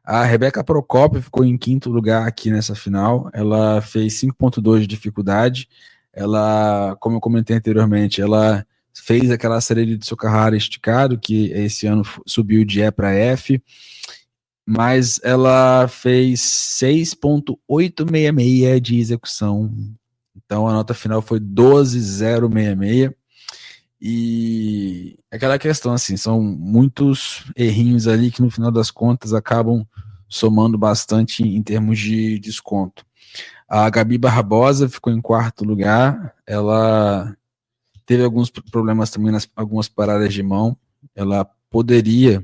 A Rebeca Procópio ficou em 5º lugar aqui nessa final. Ela fez 5.2 de dificuldade. Ela, como eu comentei anteriormente, ela fez aquela série de Sukahara esticado, que esse ano subiu de E para F, mas ela fez 6.866 de execução. Então a nota final foi 12.066. E aquela questão, assim, são muitos errinhos ali que no final das contas acabam somando bastante em termos de desconto. A Gabi Barbosa ficou em 4º lugar, ela teve alguns problemas também nas algumas paradas de mão, ela poderia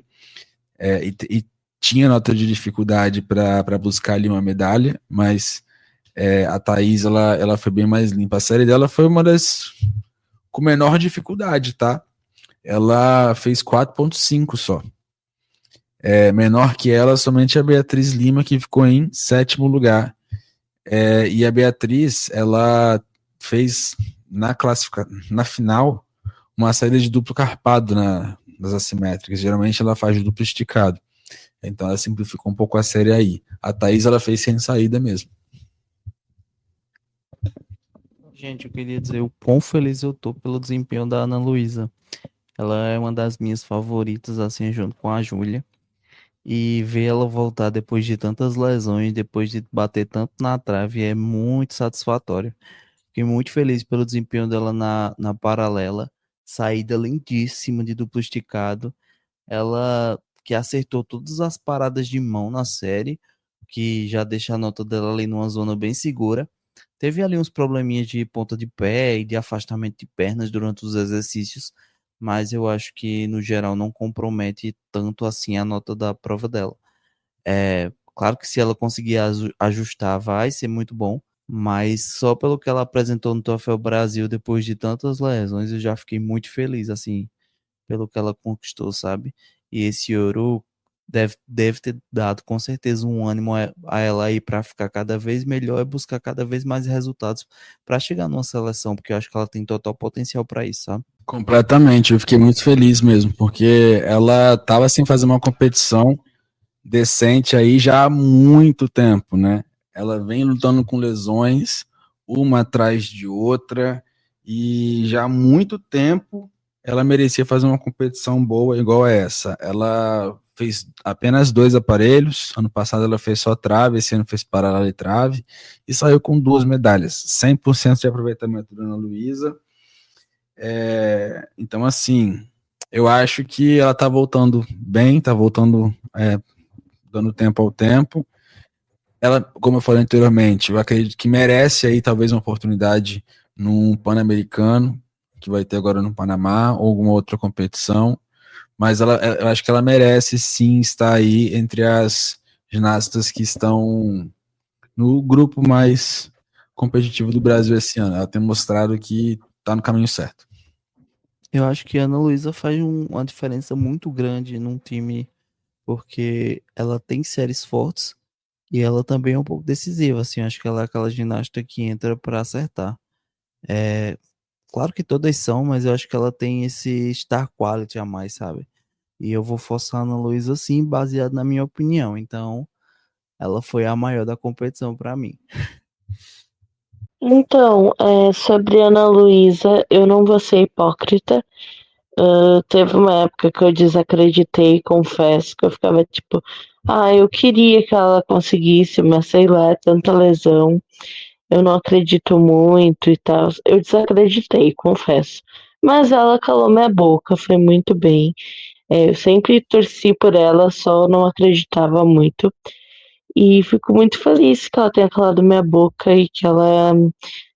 e tinha nota de dificuldade para buscar ali uma medalha, mas a Thaís ela foi bem mais limpa. A série dela foi uma das com menor dificuldade, tá? Ela fez 4.5 só. Menor que ela, somente a Beatriz Lima, que ficou em 7º lugar. E a Beatriz, ela fez na final uma série de duplo carpado nas assimétricas. Geralmente ela faz duplo esticado. Então ela simplificou um pouco a série aí. A Thaís, ela fez sem saída mesmo. Gente, eu queria dizer o quão feliz eu tô pelo desempenho da Ana Luísa. Ela é uma das minhas favoritas, assim, junto com a Júlia. E ver ela voltar depois de tantas lesões, depois de bater tanto na trave, é muito satisfatório. Fiquei muito feliz pelo desempenho dela na paralela. Saída lindíssima de duplo esticado. Ela que acertou todas as paradas de mão na série. que já deixa a nota dela ali numa zona bem segura. Teve ali uns probleminhas de ponta de pé e de afastamento de pernas durante os exercícios, mas eu acho que no geral não compromete tanto assim a nota da prova dela. Claro que se ela conseguir ajustar vai ser muito bom, mas só pelo que ela apresentou no TOEFL Brasil depois de tantas lesões, eu já fiquei muito feliz, assim, pelo que ela conquistou, sabe? E esse ouro deve ter dado com certeza um ânimo a ela aí para ficar cada vez melhor e buscar cada vez mais resultados para chegar numa seleção, porque eu acho que ela tem total potencial para isso, sabe? Completamente, eu fiquei muito feliz mesmo, porque ela estava sem fazer uma competição decente aí já há muito tempo, né? Ela vem lutando com lesões, uma atrás de outra, e já há muito tempo ela merecia fazer uma competição boa igual a essa. Ela fez apenas 2 aparelhos, ano passado ela fez só trave, esse ano fez paralelo e trave, e saiu com 2 medalhas, 100% de aproveitamento da Ana Luísa. Então, assim, eu acho que ela tá voltando bem, tá voltando dando tempo ao tempo. Ela, como eu falei anteriormente, eu acredito que merece aí talvez uma oportunidade num Pan-Americano, que vai ter agora no Panamá, ou alguma outra competição, mas eu acho que ela merece sim estar aí entre as ginastas que estão no grupo mais competitivo do Brasil esse ano. Ela tem mostrado que está no caminho certo. Eu acho que a Ana Luísa faz uma diferença muito grande num time, porque ela tem séries fortes e ela também é um pouco decisiva, assim, acho que ela é aquela ginasta que entra para acertar. Claro que todas são, mas eu acho que ela tem esse star quality a mais, sabe? E eu vou forçar a Ana Luísa assim, baseado na minha opinião. Então, ela foi a maior da competição para mim. Então, sobre Ana Luísa, eu não vou ser hipócrita. Teve uma época que eu desacreditei, confesso, que eu ficava tipo, eu queria que ela conseguisse, mas sei lá, é tanta lesão, eu não acredito muito e tal. Eu desacreditei, confesso. Mas ela calou minha boca, foi muito bem. Eu sempre torci por ela, só não acreditava muito. E fico muito feliz que ela tenha calado minha boca e que ela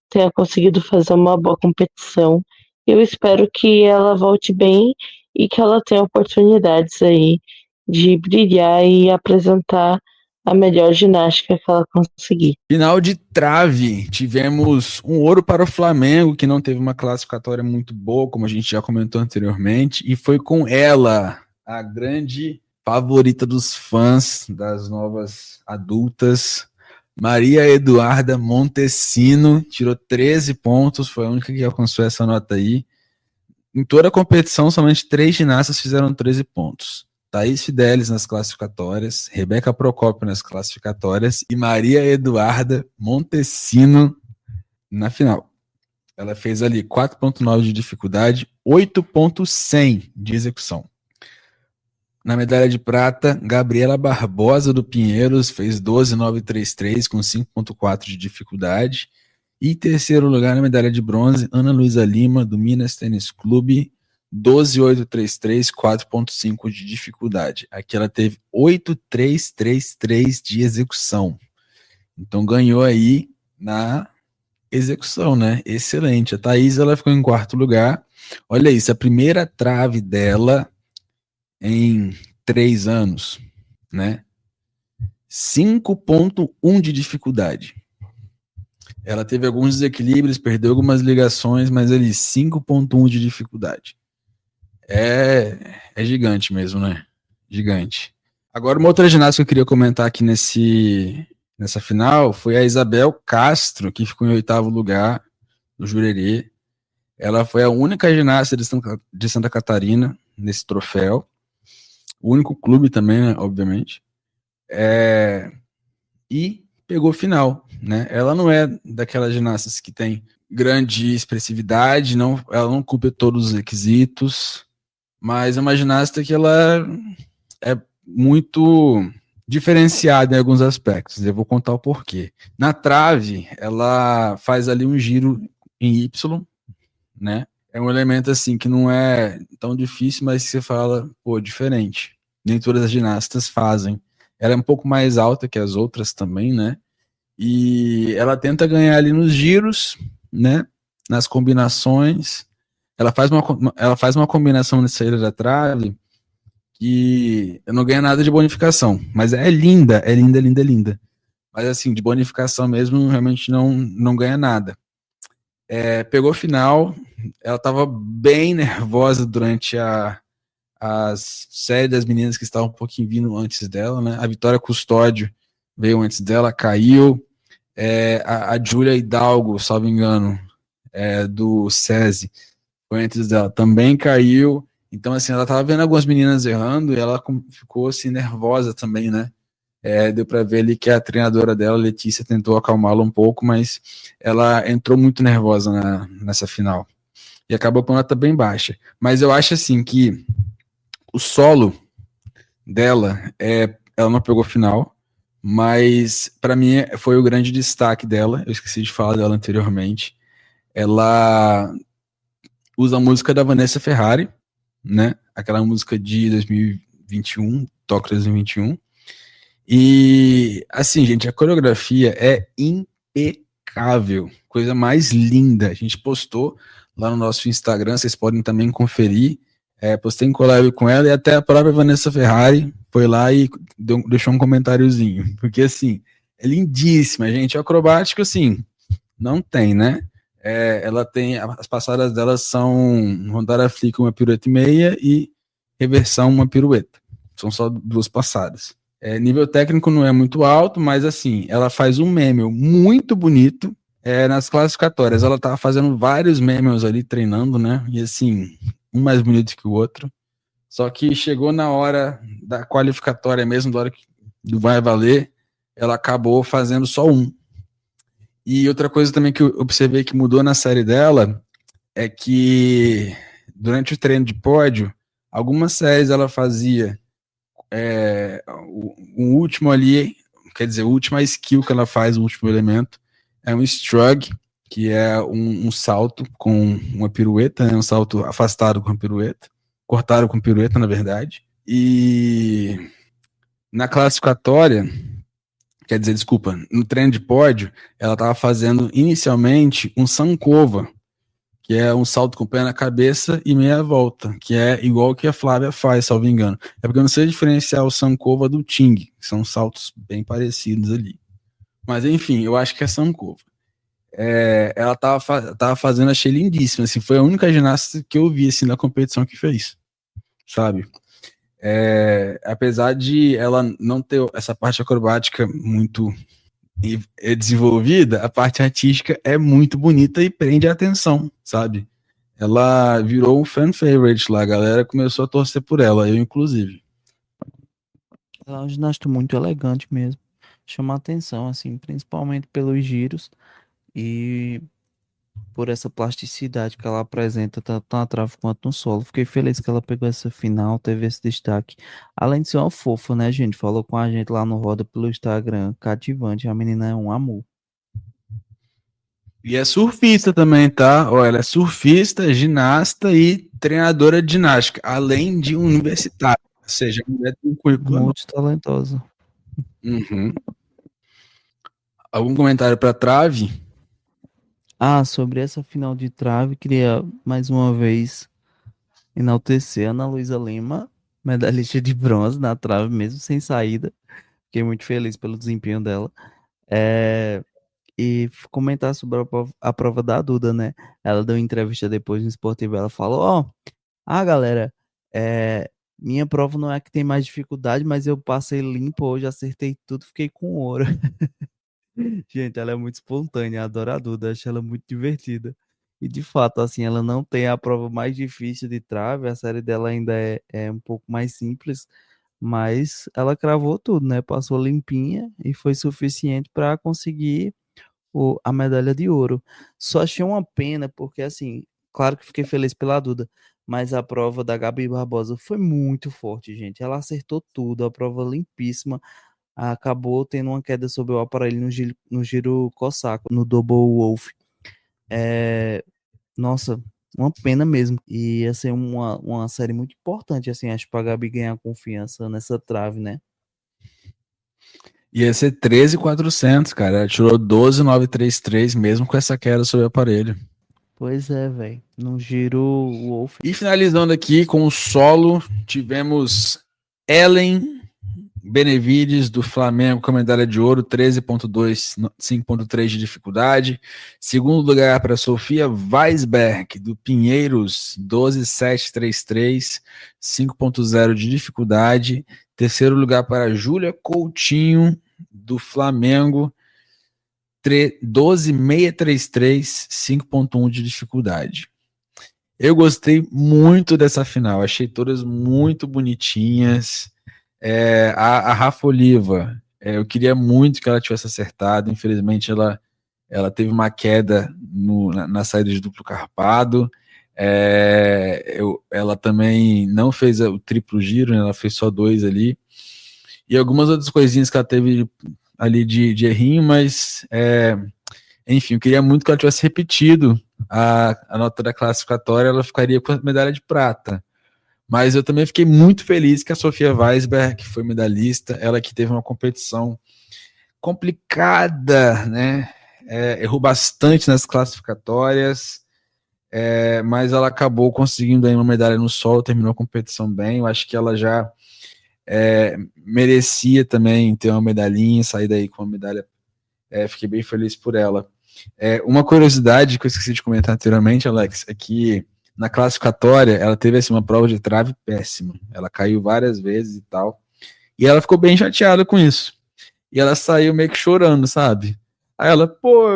tenha conseguido fazer uma boa competição. Eu espero que ela volte bem e que ela tenha oportunidades aí de brilhar e apresentar a melhor ginástica que ela conseguir. Final de trave, tivemos um ouro para o Flamengo, que não teve uma classificatória muito boa, como a gente já comentou anteriormente, e foi com ela, a grande favorita dos fãs, das novas adultas, Maria Eduarda Montesino, tirou 13 pontos, foi a única que alcançou essa nota aí. Em toda a competição, somente 3 ginastas fizeram 13 pontos. Thaís Fidelis nas classificatórias, Rebeca Procópio nas classificatórias e Maria Eduarda Montesino na final. Ela fez ali 4.9 de dificuldade, 8.100 de execução. Na medalha de prata, Gabriela Barbosa do Pinheiros fez 12.933 com 5.4 de dificuldade. E em terceiro lugar, na medalha de bronze, Ana Luísa Lima, do Minas Tênis Clube, 12.833, 4.5 de dificuldade. Aqui ela teve 8.333 de execução. Então ganhou aí na execução, né? Excelente. A Thaís, ela ficou em quarto lugar. Olha isso, a primeira trave dela em 3 anos, né? 5.1 de dificuldade. Ela teve alguns desequilíbrios, perdeu algumas ligações, mas ali 5.1 de dificuldade. É gigante mesmo, né? Gigante. Agora, uma outra ginástica que eu queria comentar aqui nessa final foi a Isabel Castro, que ficou em 8º lugar no Jurerê. Ela foi a única ginasta de Santa Catarina nesse troféu. O único clube também, né, obviamente. E pegou final, né? Ela não é daquelas ginastas que tem grande expressividade, ela não cumpre todos os requisitos, mas é uma ginasta que ela é muito diferenciada em alguns aspectos. Eu vou contar o porquê. Na trave, ela faz ali um giro em Y, né? É um elemento assim que não é tão difícil, mas você fala, pô, diferente. Nem todas as ginastas fazem ela é um pouco mais alta que as outras também, né? E ela tenta ganhar ali nos giros, né? Nas combinações. Ela faz uma combinação na saída da trave que não ganha nada de bonificação, mas é linda, é linda, linda, linda. Mas assim, de bonificação mesmo, realmente não ganha nada. Pegou final, ela estava bem nervosa durante as série das meninas que estavam um pouquinho vindo antes dela, né? A Vitória Custódio veio antes dela, caiu. A Júlia Hidalgo, salvo engano, do SESI, foi antes dela, também caiu. Então, assim, ela tava vendo algumas meninas errando e ela ficou, assim, nervosa também, né? Deu para ver ali que a treinadora dela, Letícia, tentou acalmá-la um pouco, mas ela entrou muito nervosa nessa final. E acabou com nota bem baixa. Mas eu acho, assim, que o solo dela, ela não pegou final, mas para mim foi o grande destaque dela. Eu esqueci de falar dela anteriormente. Ela usa a música da Vanessa Ferrari, né? Aquela música de 2021, Tóquio 2021. E assim, gente, a coreografia é impecável, coisa mais linda. A gente postou lá no nosso Instagram, vocês podem também conferir. Postei em collab com ela e até a própria Vanessa Ferrari foi lá e deixou um comentáriozinho, porque assim, é lindíssima, gente. O acrobático, assim, não tem, né? Ela tem, as passadas dela são rodada flick, uma pirueta e meia, e reversão, uma pirueta. São só 2 passadas. Nível técnico não é muito alto, mas assim, ela faz um meme muito bonito. Nas classificatórias, ela tava fazendo vários memes ali, treinando, né? E assim, um mais bonito que o outro. Só que chegou na hora da qualificatória mesmo, da hora que vai valer, ela acabou fazendo só um. E outra coisa também que eu observei que mudou na série dela é que durante o treino de pódio, algumas séries ela fazia o último ali, quer dizer, a última skill que ela faz, o último elemento, é um shrug, que é um salto com uma pirueta, né, um salto afastado com a pirueta, cortado com pirueta, na verdade. E na classificatória, quer dizer, desculpa, no treino de pódio, ela estava fazendo inicialmente um Sankova, que é um salto com o pé na cabeça e meia volta, que é igual que a Flávia faz, salvo engano. É porque eu não sei diferenciar o Sankova do Ting, que são saltos bem parecidos ali. Mas enfim, eu acho que é Sankova. Ela tava fazendo, achei lindíssima, assim, foi a única ginasta que eu vi assim, na competição que fez, sabe? Apesar de ela não ter essa parte acrobática muito desenvolvida, a parte artística é muito bonita e prende a atenção, sabe? Ela virou um fan favorite lá, a galera começou a torcer por ela, eu inclusive. Ela é uma ginasta muito elegante mesmo. Chama a atenção, assim, principalmente pelos giros e por essa plasticidade que ela apresenta tanto na trave quanto no solo. Fiquei feliz que ela pegou essa final, teve esse destaque. Além de ser uma fofa, né, gente? Falou com a gente lá no Roda pelo Instagram, cativante. A menina é um amor. E é surfista também, tá? Ela é surfista, ginasta e treinadora de ginástica, além de universitária. Ou seja, a mulher tem um currículo. Muito talentosa. Uhum. Algum comentário para trave? Sobre essa final de trave, queria mais uma vez enaltecer a Ana Luísa Lima, medalhista de bronze na trave, mesmo sem saída. Fiquei muito feliz pelo desempenho dela. E comentar sobre a prova da Duda, né? Ela deu entrevista depois no Esportivo, ela falou, galera, minha prova não é a que tem mais dificuldade, mas eu passei limpo hoje, acertei tudo, fiquei com ouro. Gente, ela é muito espontânea, adoro a Duda, acho ela muito divertida. E de fato, assim, ela não tem a prova mais difícil de trave, a série dela ainda é um pouco mais simples, mas ela cravou tudo, né? Passou limpinha e foi suficiente para conseguir a medalha de ouro. Só achei uma pena, porque assim, claro que fiquei feliz pela Duda, mas a prova da Gabi Barbosa foi muito forte, gente. Ela acertou tudo, a prova limpíssima. Acabou tendo uma queda sobre o aparelho no giro Cossaco, no Double Wolf. Nossa, uma pena mesmo. E ia ser uma série muito importante, assim, acho, pra Gabi ganhar confiança nessa trave, né? Ia ser 13.400, cara. Ela tirou 12.933, mesmo com essa queda sobre o aparelho. Pois é, velho. No giro, o Wolf. E finalizando aqui com o solo, tivemos Ellen Benevides, do Flamengo, com a medalha de ouro, 13.2, 5.3 de dificuldade. Segundo lugar para Sofia Weisberg, do Pinheiros, 12.733, 5.0 de dificuldade. Terceiro lugar para Júlia Coutinho, do Flamengo, 12.633, 5.1 de dificuldade. Eu gostei muito dessa final, achei todas muito bonitinhas. A Rafa Oliva, eu queria muito que ela tivesse acertado, infelizmente ela teve uma queda na saída de duplo carpado. Ela também não fez o triplo giro, né? Ela fez só 2 ali. E algumas outras coisinhas que ela teve ali de errinho, mas enfim, eu queria muito que ela tivesse repetido a nota da classificatória, ela ficaria com a medalha de prata. Mas eu também fiquei muito feliz que a Sofia Weisberg, que foi medalhista, ela que teve uma competição complicada, né? Errou bastante nas classificatórias, mas ela acabou conseguindo aí uma medalha no solo, terminou a competição bem. Eu acho que ela já merecia também ter uma medalhinha, sair daí com uma medalha. Fiquei bem feliz por ela. Uma curiosidade que eu esqueci de comentar anteriormente, Alex, é que na classificatória ela teve assim, uma prova de trave péssima. Ela caiu várias vezes e tal. E ela ficou bem chateada com isso. E ela saiu meio que chorando, sabe? Aí ela, pô,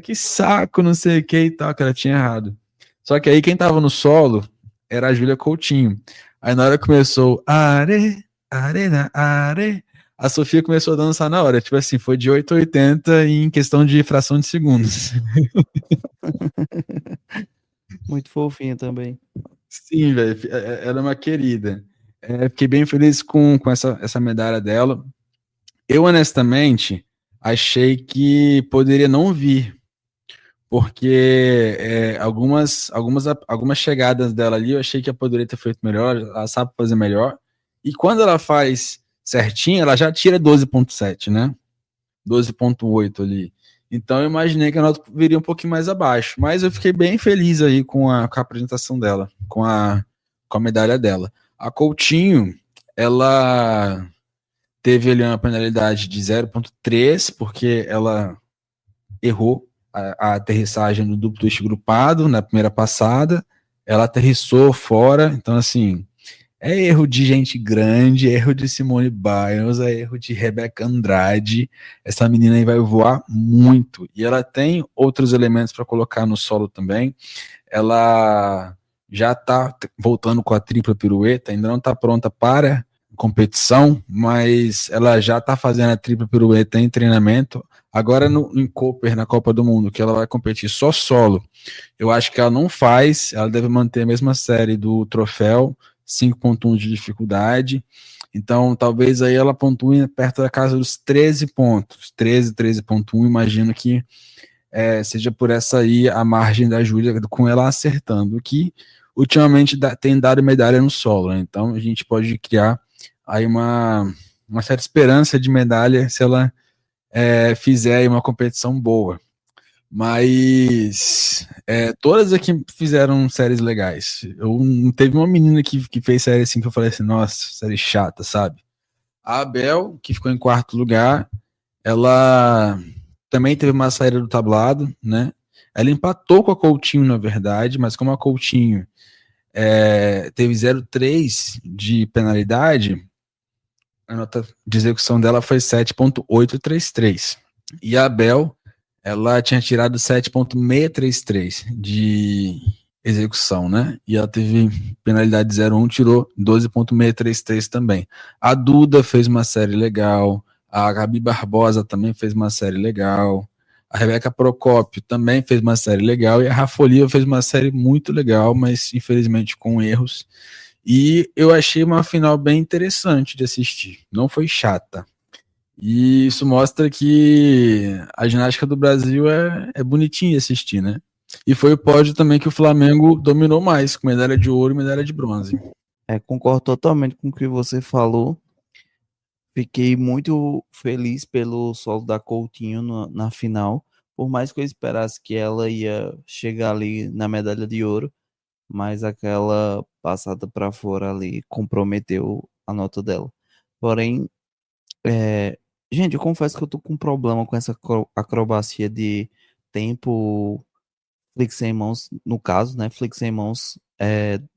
que saco, não sei o que e tal, que ela tinha errado. Só que aí quem tava no solo era a Júlia Coutinho. Aí na hora que começou arena, a Sofia começou a dançar na hora. Tipo assim, foi de 8 a 80 em questão de fração de segundos. Muito fofinha também. Sim, velho, ela é uma querida. Fiquei bem feliz com essa medalha dela. Eu, honestamente, achei que poderia não vir, porque algumas chegadas dela ali eu achei que ela poderia ter feito melhor, ela sabe fazer melhor. E quando ela faz certinho, ela já tira 12.7, né? 12.8 ali. Então eu imaginei que a nota viria um pouquinho mais abaixo, mas eu fiquei bem feliz aí com a apresentação dela, com a medalha dela. A Coutinho, ela teve ali uma penalidade de 0.3, porque ela errou a aterrissagem no duplo twist grupado na primeira passada, ela aterrissou fora, então assim, erro de gente grande, erro de Simone Biles, erro de Rebeca Andrade. Essa menina aí vai voar muito. E ela tem outros elementos para colocar no solo também. Ela já está voltando com a tripla pirueta, ainda não está pronta para competição, mas ela já está fazendo a tripla pirueta em treinamento. Agora em Cooper, na Copa do Mundo, que ela vai competir só solo, eu acho que ela não faz, ela deve manter a mesma série do troféu, 5.1 de dificuldade, então talvez aí ela pontue perto da casa dos 13 pontos, 13.1, imagino que seja por essa aí a margem da Júlia, com ela acertando, que ultimamente tem dado medalha no solo, né? Então a gente pode criar aí uma certa esperança de medalha se ela fizer aí uma competição boa. Mas todas aqui fizeram séries legais. Não teve uma menina que fez série assim que eu falei assim, nossa, série chata, sabe? A Abel, que ficou em quarto lugar, ela também teve uma saída do tablado, né? Ela empatou com a Coutinho, na verdade, mas como a Coutinho teve 0,3 de penalidade, a nota de execução dela foi 7.833. E a Abel, ela tinha tirado 7.633 de execução, né? E ela teve penalidade 0,1, tirou 12.633 também. A Duda fez uma série legal, a Gabi Barbosa também fez uma série legal, a Rebeca Procópio também fez uma série legal, e a Rafa Oliva fez uma série muito legal, mas infelizmente com erros. E eu achei uma final bem interessante de assistir, não foi chata. E isso mostra que a ginástica do Brasil é bonitinha de assistir, né? E foi o pódio também que o Flamengo dominou mais, com medalha de ouro e medalha de bronze. Concordo totalmente com o que você falou. Fiquei muito feliz pelo solo da Coutinho na final, por mais que eu esperasse que ela ia chegar ali na medalha de ouro, mas aquela passada para fora ali comprometeu a nota dela. Porém, é, gente, eu confesso que eu tô com um problema com essa acrobacia de tempo flick sem mãos, no caso, né? Flick sem mãos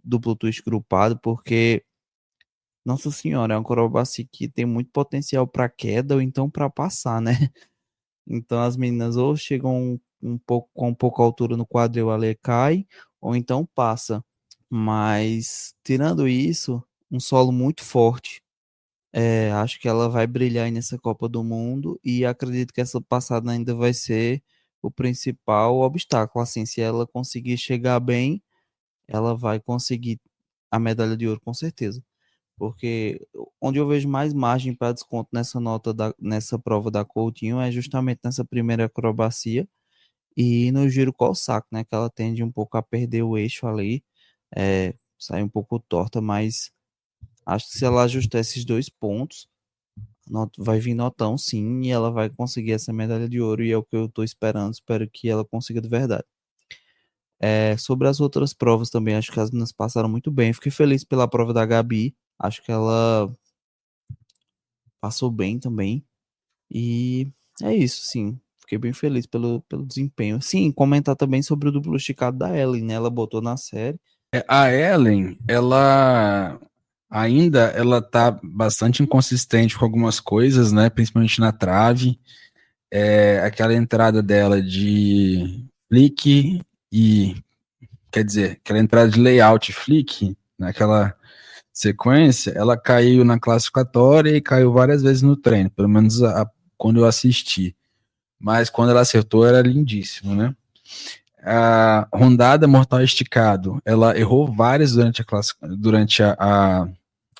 duplo twist grupado, porque, nossa senhora, é uma acrobacia que tem muito potencial para queda ou então para passar, né? Então as meninas ou chegam um pouco com um pouco altura no quadril ali cai, ou então passa. Mas tirando isso, um solo muito forte. Acho que ela vai brilhar aí nessa Copa do Mundo e acredito que essa passada ainda vai ser o principal obstáculo. Assim, se ela conseguir chegar bem, ela vai conseguir a medalha de ouro com certeza. Porque onde eu vejo mais margem para desconto nessa nessa prova da Coutinho é justamente nessa primeira acrobacia e no giro cossack, né? Que ela tende um pouco a perder o eixo ali, sai um pouco torta, mas acho que se ela ajustar esses 2 pontos, vai vir notão sim, e ela vai conseguir essa medalha de ouro, e é o que eu tô esperando, espero que ela consiga de verdade. Sobre as outras provas também, acho que as meninas passaram muito bem, fiquei feliz pela prova da Gabi, acho que ela passou bem também, e é isso, sim, fiquei bem feliz pelo desempenho. Sim, comentar também sobre o duplo esticado da Ellen, né, ela botou na série. A Ellen, ela tá bastante inconsistente com algumas coisas, né? Principalmente na trave. Aquela entrada dela de flick quer dizer, aquela entrada de layout flick, naquela sequência, ela caiu na classificatória e caiu várias vezes no treino, pelo menos quando eu assisti. Mas quando ela acertou, era lindíssimo, né? A rondada mortal esticado, ela errou várias durante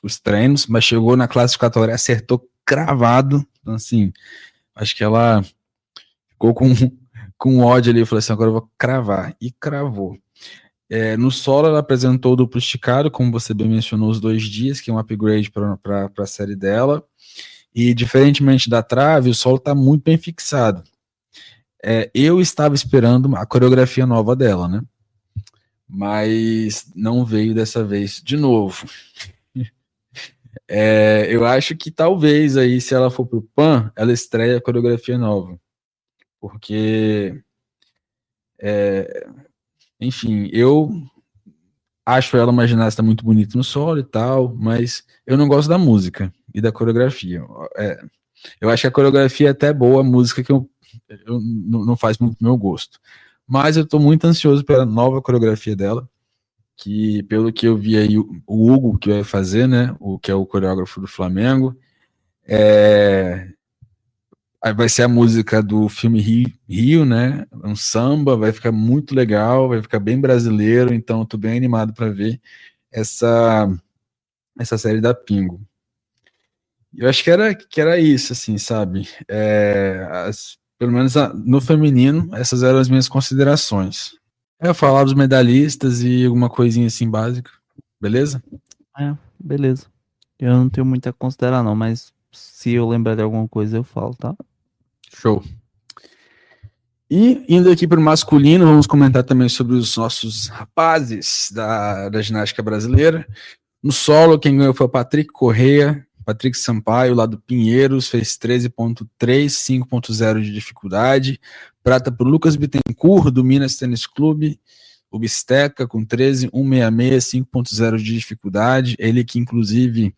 os treinos, mas chegou na classificatória, acertou cravado. Então, assim, acho que ela ficou com ódio ali, falou assim, agora eu vou cravar. E cravou. No solo, ela apresentou o duplo esticado, como você bem mencionou, os 2 dias, que é um upgrade para a série dela. E, diferentemente da trave, o solo está muito bem fixado. Eu estava esperando a coreografia nova dela, né? Mas não veio dessa vez de novo. Eu acho que talvez aí, se ela for pro PAN, ela estreia a coreografia nova. Porque, enfim, eu acho ela uma ginasta muito bonita no solo e tal, mas eu não gosto da música e da coreografia. Eu acho que a coreografia é até boa, a música que eu não faz muito meu gosto. Mas eu tô muito ansioso pela nova coreografia dela, que pelo que eu vi aí, o Hugo que vai fazer, né, o que é o coreógrafo do Flamengo, vai ser a música do filme Rio, né, um samba, vai ficar muito legal, vai ficar bem brasileiro, então eu tô bem animado para ver essa série da Pingo. Eu acho que era isso, assim, sabe? Pelo menos no feminino, essas eram as minhas considerações. Falar dos medalhistas e alguma coisinha assim básica, beleza? Beleza. Eu não tenho muito a considerar não, mas se eu lembrar de alguma coisa eu falo, tá? Show. E indo aqui para o masculino, vamos comentar também sobre os nossos rapazes da ginástica brasileira. No solo, quem ganhou foi o Patrick Correia, Patrick Sampaio, lá do Pinheiros, fez 13.3, 5.0 de dificuldade. Prata para o Lucas Bittencourt, do Minas Tênis Clube, o Bisteca, com 13.166, 5.0 de dificuldade. Ele que, inclusive,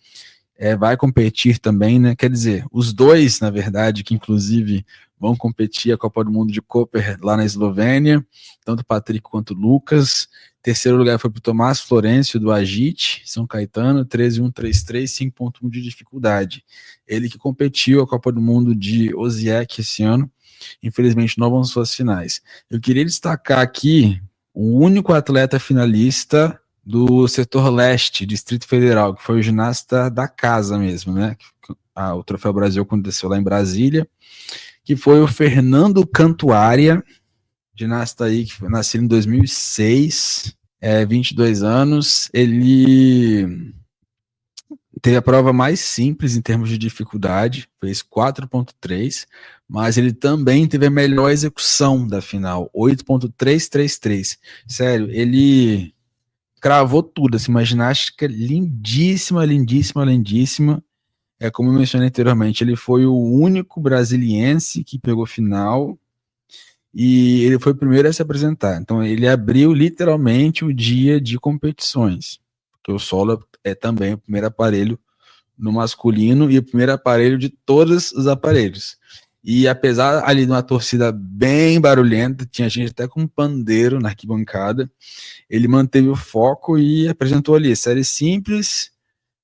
vai competir também, né? Quer dizer, os dois, na verdade, que, inclusive, vão competir a Copa do Mundo de Koper lá na Eslovênia, tanto o Patrick quanto o Lucas. Terceiro lugar foi para o Tomás Florencio, do Agite, São Caetano, 13.133, 5.1 de dificuldade. Ele que competiu a Copa do Mundo de Osijek esse ano, infelizmente não avançou às finais. Eu queria destacar aqui o único atleta finalista do setor leste, Distrito Federal, que foi o ginasta da casa mesmo, né? O Troféu Brasil aconteceu lá em Brasília, que foi o Fernando Cantuária, ginasta aí que nasceu em 2006, 22 anos. Ele teve a prova mais simples em termos de dificuldade, fez 4.3, mas ele também teve a melhor execução da final, 8.333. Sério, ele cravou tudo, assim, uma ginástica lindíssima, lindíssima, lindíssima. Como eu mencionei anteriormente, ele foi o único brasiliense que pegou final e ele foi o primeiro a se apresentar. Então ele abriu literalmente o dia de competições, porque o solo é também o primeiro aparelho no masculino e o primeiro aparelho de todos os aparelhos. E apesar ali de uma torcida bem barulhenta, tinha gente até com um pandeiro na arquibancada, ele manteve o foco e apresentou ali séries simples,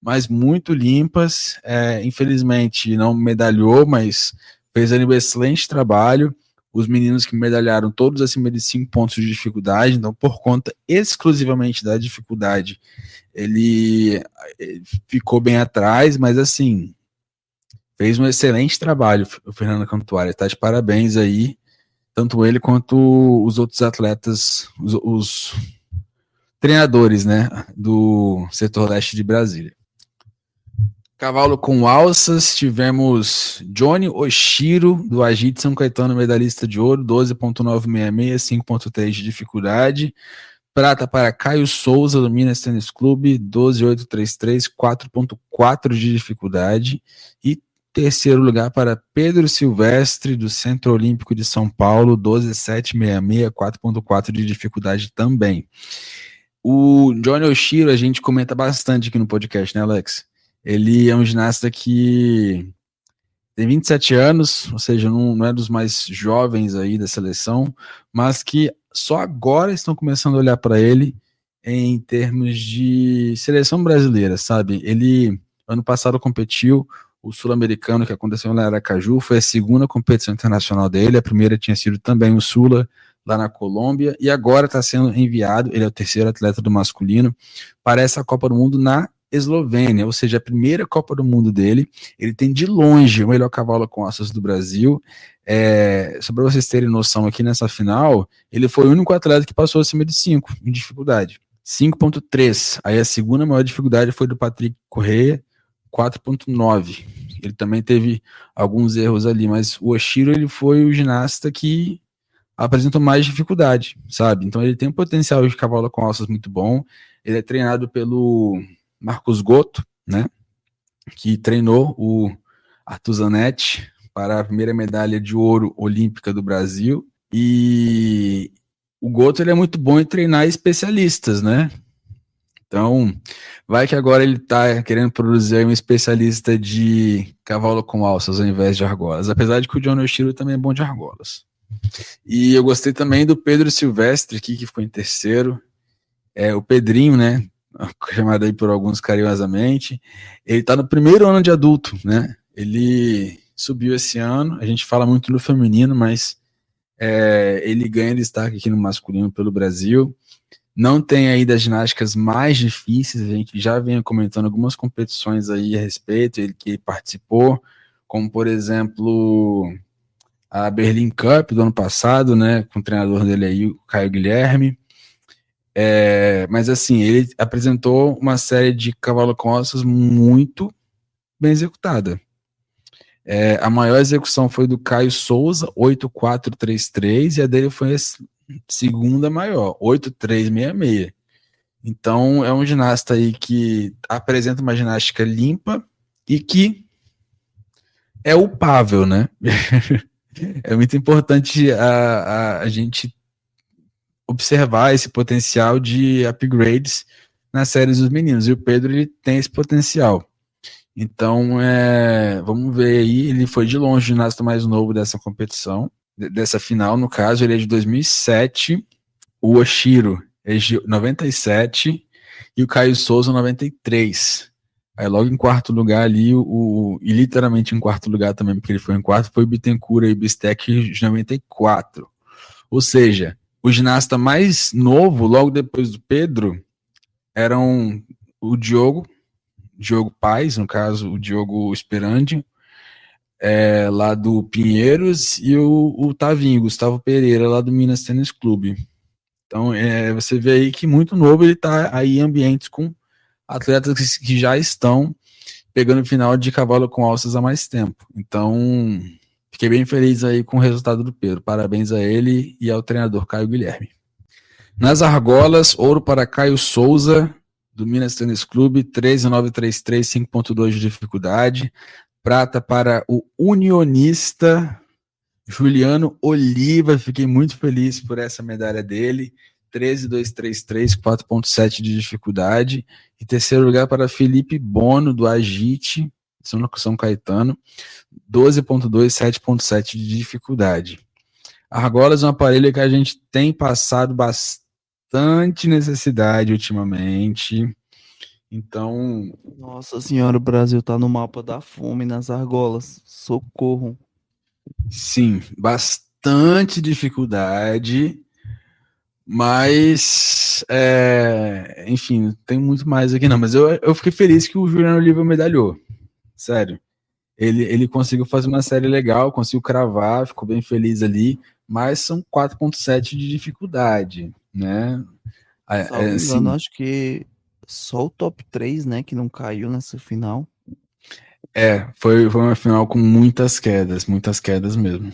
mas muito limpas. Infelizmente não medalhou, mas fez ali um excelente trabalho. Os meninos que medalharam todos acima de 5 pontos de dificuldade, então por conta exclusivamente da dificuldade, ele ficou bem atrás, mas assim, fez um excelente trabalho o Fernando Cantuária, está de parabéns aí, tanto ele quanto os outros atletas, os treinadores, né, do setor leste de Brasília. Cavalo com alças, tivemos Johnny Oshiro, do Agite São Caetano, medalhista de ouro, 12.966, 5.3 de dificuldade. Prata para Caio Souza, do Minas Tênis Clube, 12.833, 4.4 de dificuldade. E terceiro lugar para Pedro Silvestre, do Centro Olímpico de São Paulo, 12.766, 4.4 de dificuldade também. O Johnny Oshiro a gente comenta bastante aqui no podcast, né, Alex? Ele é um ginasta que tem 27 anos, ou seja, não é dos mais jovens aí da seleção, mas que só agora estão começando a olhar para ele em termos de seleção brasileira, sabe? Ele, ano passado, competiu o Sul-Americano, que aconteceu lá em Aracaju, foi a segunda competição internacional dele, a primeira tinha sido também o Sula, lá na Colômbia, e agora está sendo enviado, ele é o terceiro atleta do masculino, para essa Copa do Mundo na Eslovênia, ou seja, a primeira Copa do Mundo dele. Ele tem de longe o melhor cavalo com alças do Brasil. Só para vocês terem noção, aqui nessa final, ele foi o único atleta que passou acima de 5 em dificuldade, 5.3. Aí a segunda maior dificuldade foi do Patrick Correia, 4.9. Ele também teve alguns erros ali, mas o Oshiro, ele foi o ginasta que apresentou mais dificuldade, sabe? Então ele tem um potencial de cavalo com alças muito bom. Ele é treinado pelo Marcos Gotto, né, que treinou o Arthur Zanetti para a primeira medalha de ouro olímpica do Brasil. E o Gotto, ele é muito bom em treinar especialistas, né? Então, vai que agora ele está querendo produzir um especialista de cavalo com alças ao invés de argolas, apesar de que o Johnny Oshiro também é bom de argolas. E eu gostei também do Pedro Silvestre aqui, que ficou em terceiro. O Pedrinho, né, chamado aí por alguns carinhosamente, ele tá no primeiro ano de adulto, né? Ele subiu esse ano, a gente fala muito no feminino, mas ele ganha destaque aqui no masculino pelo Brasil. Não tem aí das ginásticas mais difíceis, a gente já vem comentando algumas competições aí a respeito, ele que participou, como por exemplo a Berlin Cup do ano passado, né, com o treinador dele aí, o Caio Guilherme. Mas assim, ele apresentou uma série de cavalo com alças muito bem executada. A maior execução foi do Caio Souza, 8.433, e a dele foi a segunda maior, 8.366. Então é um ginasta aí que apresenta uma ginástica limpa e que é upável, né? É muito importante a gente observar esse potencial de upgrades nas séries dos meninos, e o Pedro, ele tem esse potencial. Então, vamos ver aí, ele foi de longe o ginasta mais novo dessa competição, dessa final, no caso, ele é de 2007, o Oshiro é de 97 e o Caio Souza 93. Aí logo em quarto lugar ali, e literalmente em quarto lugar também, porque ele foi em quarto, foi o Bittencourt e Bistec de 94. Ou seja, o ginasta mais novo, logo depois do Pedro, eram o Diogo Paes, no caso, o Diogo Esperandi, lá do Pinheiros, e o Tavinho, Gustavo Pereira, lá do Minas Tênis Clube. Então, você vê aí que muito novo ele está aí em ambientes com atletas que já estão pegando o final de cavalo com alças há mais tempo. Então, fiquei bem feliz aí com o resultado do Pedro. Parabéns a ele e ao treinador Caio Guilherme. Nas argolas, ouro para Caio Souza, do Minas Tênis Clube, 13.933, 5.2 de dificuldade. Prata para o unionista Juliano Oliva, fiquei muito feliz por essa medalha dele, 13.233, 4.7 de dificuldade. E terceiro lugar para Felipe Bono, do Agite, São Caetano, 12.2, 7.7 de dificuldade. Argolas é um aparelho que a gente tem passado bastante necessidade ultimamente. Então, Nossa senhora, o Brasil tá no mapa da fome nas argolas. Socorro. sim, bastante dificuldade, mas, enfim, não tem muito mais aqui não, mas eu fiquei feliz que o Juliano Oliva medalhou, sério. Ele conseguiu fazer uma série legal, conseguiu cravar, ficou bem feliz ali, mas são 4.7 de dificuldade, né? Salvo engano, Assim, acho que só o top 3, né, que não caiu nessa final. foi uma final com muitas quedas mesmo.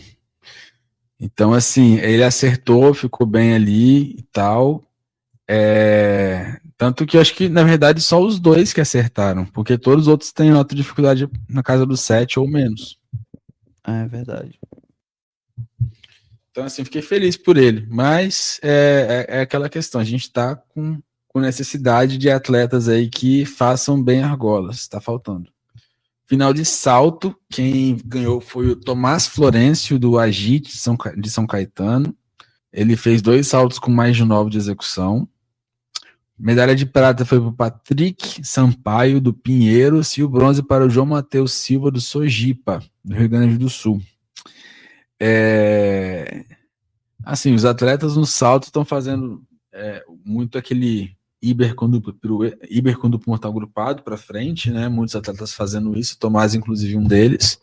Então, assim, ele acertou, ficou bem ali e tal. Tanto que eu acho que, na verdade, só os dois que acertaram, porque todos os outros têm nota de dificuldade na casa do 7 ou menos. É verdade. Então, assim, fiquei feliz por ele. Mas é aquela questão, a gente tá com necessidade de atletas aí que façam bem argolas, está faltando. Final de salto, quem ganhou foi o Tomás Florencio, do Agite, de São Caetano. Ele fez 2 saltos com mais de 9 de execução. Medalha de prata foi para o Patrick Sampaio, do Pinheiros, e o bronze para o João Matheus Silva, do Sojipa, do Rio Grande do Sul. Assim, os atletas no salto estão fazendo muito aquele Iber com duplo mortal grupado para frente, né? Muitos atletas fazendo isso, o Tomás, inclusive, um deles.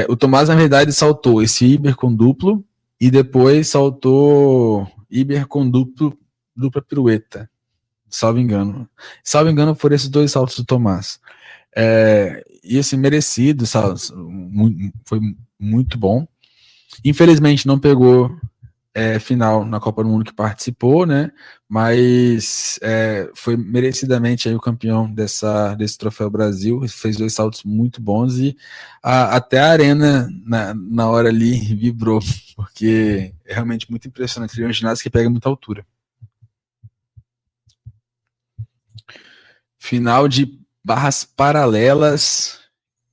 O Tomás, na verdade, saltou esse Iber com duplo e depois saltou Iber com dupla pirueta, salvo engano. Salvo engano, foram esses 2 saltos do Tomás. E assim, merecido, foi muito bom. Infelizmente, não pegou final na Copa do Mundo que participou, né? Mas foi merecidamente aí o campeão desse Troféu Brasil, fez 2 saltos muito bons e até a arena na hora ali vibrou, porque é realmente muito impressionante. Ele é um ginasta que pega muita altura. Final de barras paralelas,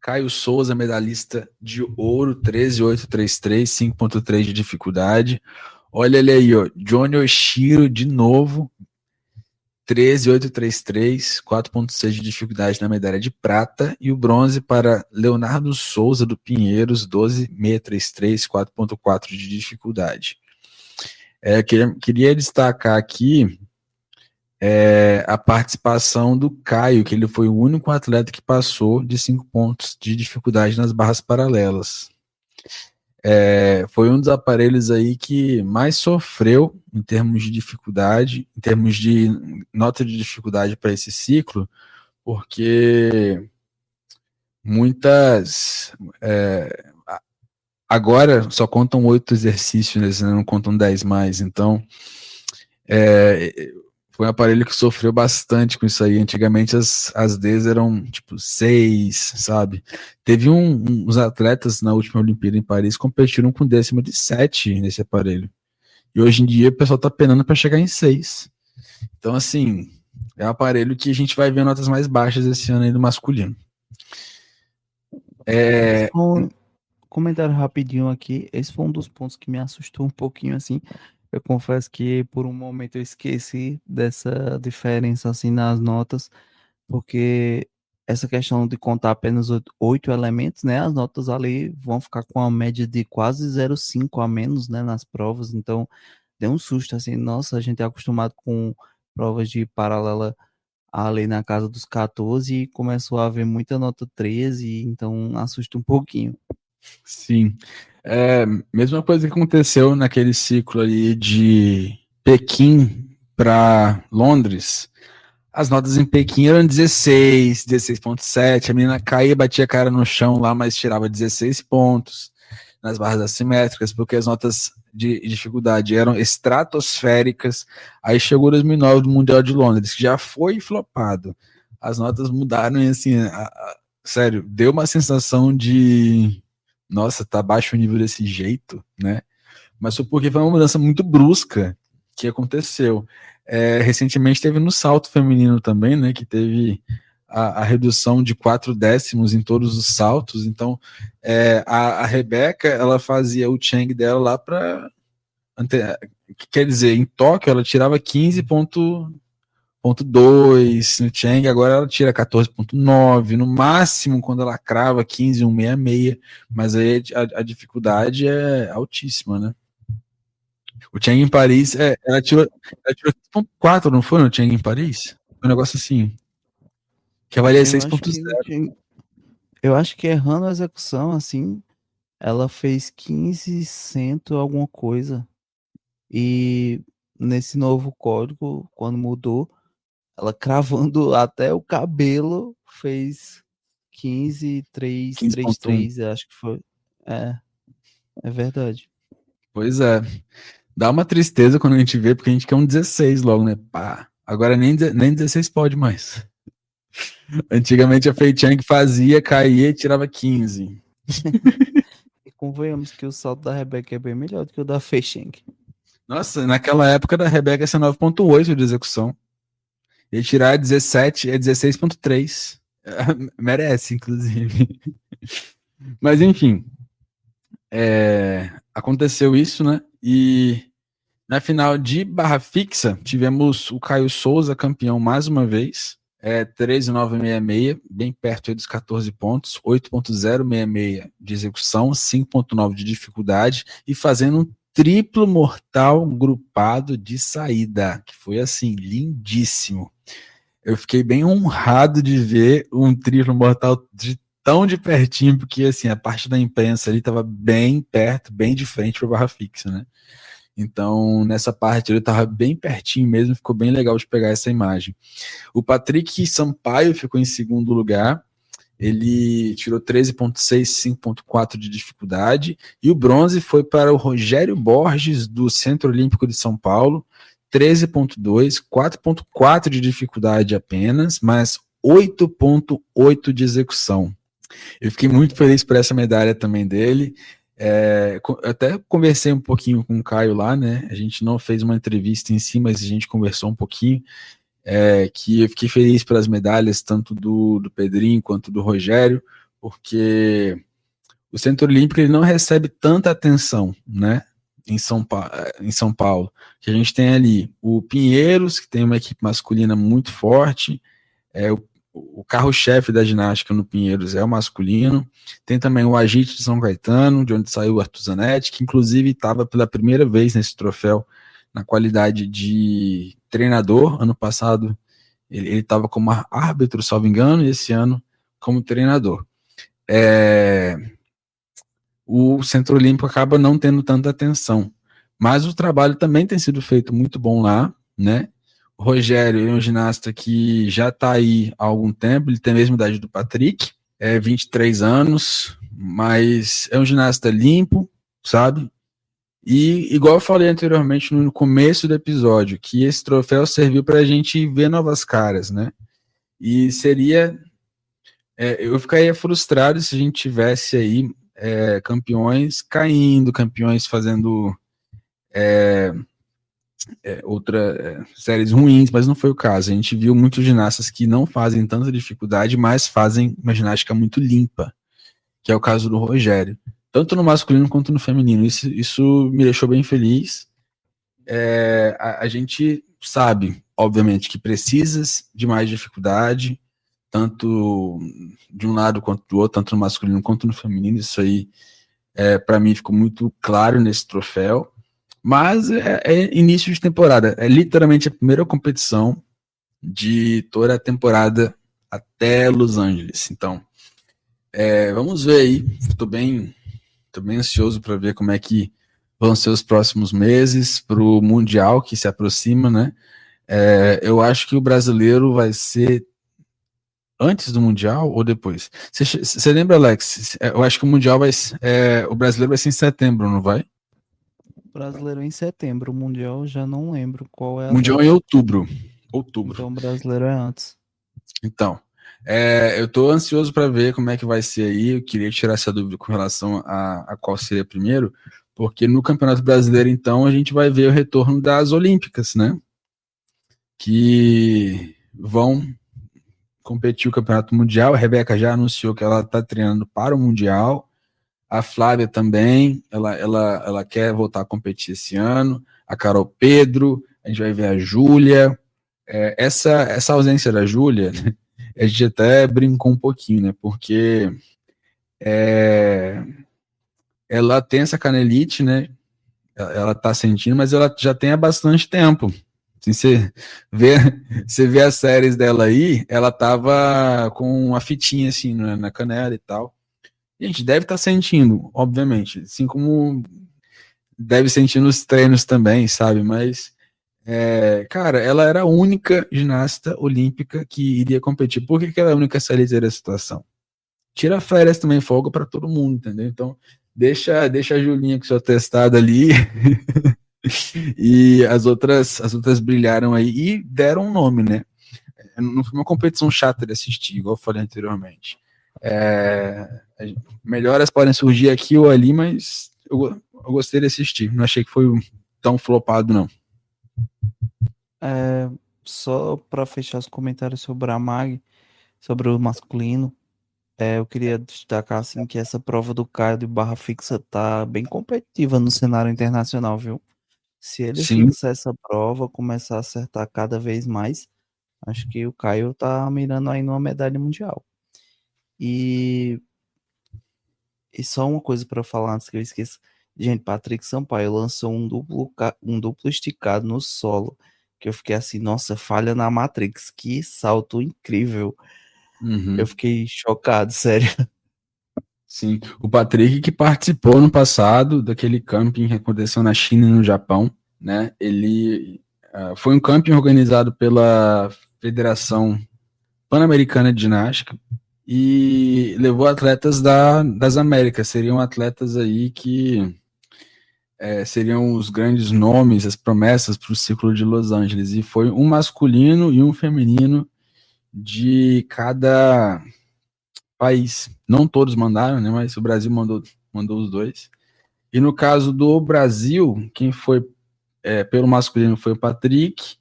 Caio Souza, medalhista de ouro, 13.833, 5.3 de dificuldade. Olha ele aí, ó, Johnny Oshiro de novo, 13.833, 4.6 de dificuldade na medalha de prata. E o bronze para Leonardo Souza, do Pinheiros, 12.633, 4.4 de dificuldade. Queria destacar aqui a participação do Caio, que ele foi o único atleta que passou de 5 pontos de dificuldade nas barras paralelas. Foi um dos aparelhos aí que mais sofreu em termos de dificuldade, em termos de nota de dificuldade para esse ciclo, porque muitas... agora só contam 8 exercícios, né, não contam 10 mais, então... foi um aparelho que sofreu bastante com isso aí. Antigamente as Ds eram tipo 6, sabe? Teve uns atletas na última Olimpíada em Paris que competiram com décima de 7 nesse aparelho. E hoje em dia o pessoal tá penando para chegar em 6. Então, assim, é um aparelho que a gente vai ver notas mais baixas esse ano aí do masculino. Um comentário rapidinho aqui. Esse foi um dos pontos que me assustou um pouquinho, assim. Eu confesso que por um momento eu esqueci dessa diferença assim nas notas, porque essa questão de contar apenas 8 elementos, né? As notas ali vão ficar com uma média de quase 0,5 a menos, né? Nas provas, então deu um susto assim. Nossa, a gente é acostumado com provas de paralela ali na casa dos 14 e começou a haver muita nota 13, então assusta um pouquinho. Sim. Mesma coisa que aconteceu naquele ciclo ali de Pequim para Londres. As notas em Pequim eram 16, 16,7. A menina caía, batia a cara no chão lá, mas tirava 16 pontos nas barras assimétricas, porque as notas de dificuldade eram estratosféricas. Aí chegou 2009 do Mundial de Londres, que já foi flopado. As notas mudaram e assim, sério, deu uma sensação de nossa, tá baixo o nível desse jeito, né? Mas foi porque foi uma mudança muito brusca que aconteceu. Recentemente teve no salto feminino também, né, que teve a redução de 4 décimos em todos os saltos. Então a Rebeca, ela fazia o Chang dela lá para, quer dizer, em Tóquio ela tirava 15,2 no Chang, agora ela tira 14,9, no máximo quando ela crava 15,166, mas aí a dificuldade é altíssima, né? O Chang em Paris, ela tirou 6,4, não foi no Chang em Paris? Foi um negócio assim. Que avalia 6,0. Eu acho que errando a execução, assim, ela fez 15 cento alguma coisa. E nesse novo código, quando mudou, ela cravando até o cabelo, fez 15,333, acho que foi. É verdade. Pois é. Dá uma tristeza quando a gente vê, porque a gente quer um 16 logo, né? Pá. Agora nem 16 pode mais. Antigamente a Fei Chang fazia, caía e tirava 15. E convenhamos que o salto da Rebeca é bem melhor do que o da Fei Chang. Nossa, naquela época da Rebeca essa 9,8 de execução. E tirar 17 é 16,3. Merece, inclusive. Mas enfim. Aconteceu isso, né? E na final de barra fixa, tivemos o Caio Souza campeão mais uma vez. 13,966, bem perto dos 14 pontos, 8,066 de execução, 5,9 de dificuldade e fazendo um triplo mortal grupado de saída, que foi assim, lindíssimo. Eu fiquei bem honrado de ver um triplo mortal tão de pertinho, porque assim, a parte da imprensa ali estava bem perto, bem de frente para barra fixa, né? Então, nessa parte ele estava bem pertinho mesmo, ficou bem legal de pegar essa imagem. O Patrick Sampaio ficou em segundo lugar, ele tirou 13,6, 5,4 de dificuldade, e o bronze foi para o Rogério Borges, do Centro Olímpico de São Paulo, 13,2, 4,4 de dificuldade apenas, mas 8,8 de execução. Eu fiquei muito feliz por essa medalha também dele. Até conversei um pouquinho com o Caio lá, né? A gente não fez uma entrevista em si, mas a gente conversou um pouquinho. Que eu fiquei feliz pelas medalhas, tanto do Pedrinho quanto do Rogério, porque o Centro Olímpico ele não recebe tanta atenção, né? Em São Paulo. Que a gente tem ali o Pinheiros, que tem uma equipe masculina muito forte, o carro-chefe da ginástica no Pinheiros é o masculino. Tem também o Agite de São Caetano, de onde saiu o Arthur Zanetti, que inclusive estava pela primeira vez nesse troféu na qualidade de treinador. Ano passado ele estava como árbitro, salvo engano, e esse ano como treinador. O Centro Olímpico acaba não tendo tanta atenção, mas o trabalho também tem sido feito muito bom lá, né? O Rogério é um ginasta que já está aí há algum tempo, ele tem a mesma idade do Patrick, 23 anos, mas é um ginasta limpo, sabe? E igual eu falei anteriormente no começo do episódio, que esse troféu serviu para a gente ver novas caras, né? E seria... eu ficaria frustrado se a gente tivesse aí campeões caindo, campeões fazendo... séries ruins, mas não foi o caso. A gente viu muitos ginastas que não fazem tanta dificuldade, mas fazem uma ginástica muito limpa, que é o caso do Rogério, tanto no masculino quanto no feminino. Isso me deixou bem feliz. A gente sabe, obviamente, que precisa de mais dificuldade, tanto de um lado quanto do outro, tanto no masculino quanto no feminino. Isso aí, para mim, ficou muito claro nesse troféu. Mas é início de temporada, é literalmente a primeira competição de toda a temporada até Los Angeles. Então, vamos ver aí. Estou bem ansioso para ver como é que vão ser os próximos meses para o Mundial que se aproxima, né? Eu acho que o brasileiro vai ser antes do Mundial ou depois? Você lembra, Alex? Eu acho que o Mundial o brasileiro vai ser em setembro, não vai? O brasileiro é em setembro, o mundial eu já não lembro qual é a Mundial data. em outubro. Outubro. Então o brasileiro é antes. Então, eu tô ansioso para ver como é que vai ser aí. Eu queria tirar essa dúvida com relação a qual seria primeiro, porque no Campeonato Brasileiro, então, a gente vai ver o retorno das Olímpicas, né? Que vão competir o Campeonato Mundial. A Rebeca já anunciou que ela está treinando para o Mundial. A Flávia também, ela quer voltar a competir esse ano. A Carol Pedro, a gente vai ver a Júlia. Essa ausência da Júlia, a gente até brincou um pouquinho, né? Porque ela tem essa canelite, né? Ela tá sentindo, mas ela já tem há bastante tempo. Assim, você vê as séries dela aí, ela tava com uma fitinha assim na canela e tal. E a gente deve estar sentindo, obviamente, assim como deve sentir nos treinos também, sabe? Mas, cara, ela era a única ginasta olímpica que iria competir. Por que ela é a única CLT da situação? Tira férias também, folga para todo mundo, entendeu? Então, deixa a Julinha com seu testado ali e as outras brilharam aí e deram um nome, né? Não foi uma competição chata de assistir, igual eu falei anteriormente. Melhoras podem surgir aqui ou ali, mas eu gostei de assistir. Não achei que foi tão flopado, não. Só para fechar os comentários sobre a MAG, sobre o masculino, eu queria destacar assim, que essa prova do Caio de barra fixa tá bem competitiva no cenário internacional, viu? Se ele Sim. fixar essa prova, começar a acertar cada vez mais, acho que o Caio tá mirando aí numa medalha mundial. E só uma coisa para falar antes que eu esqueça. Gente, Patrick Sampaio lançou um duplo esticado no solo, que eu fiquei assim, nossa, falha na Matrix, que salto incrível. Uhum. Eu fiquei chocado, sério. Sim, o Patrick que participou no passado daquele camping que aconteceu na China e no Japão, né? Ele foi um camping organizado pela Federação Pan-Americana de Ginástica e levou atletas das Américas. Seriam atletas aí que seriam os grandes nomes, as promessas para o Círculo de Los Angeles. E foi um masculino e um feminino de cada país. Não todos mandaram, né? Mas o Brasil mandou os dois. E no caso do Brasil, quem foi pelo masculino foi o Patrick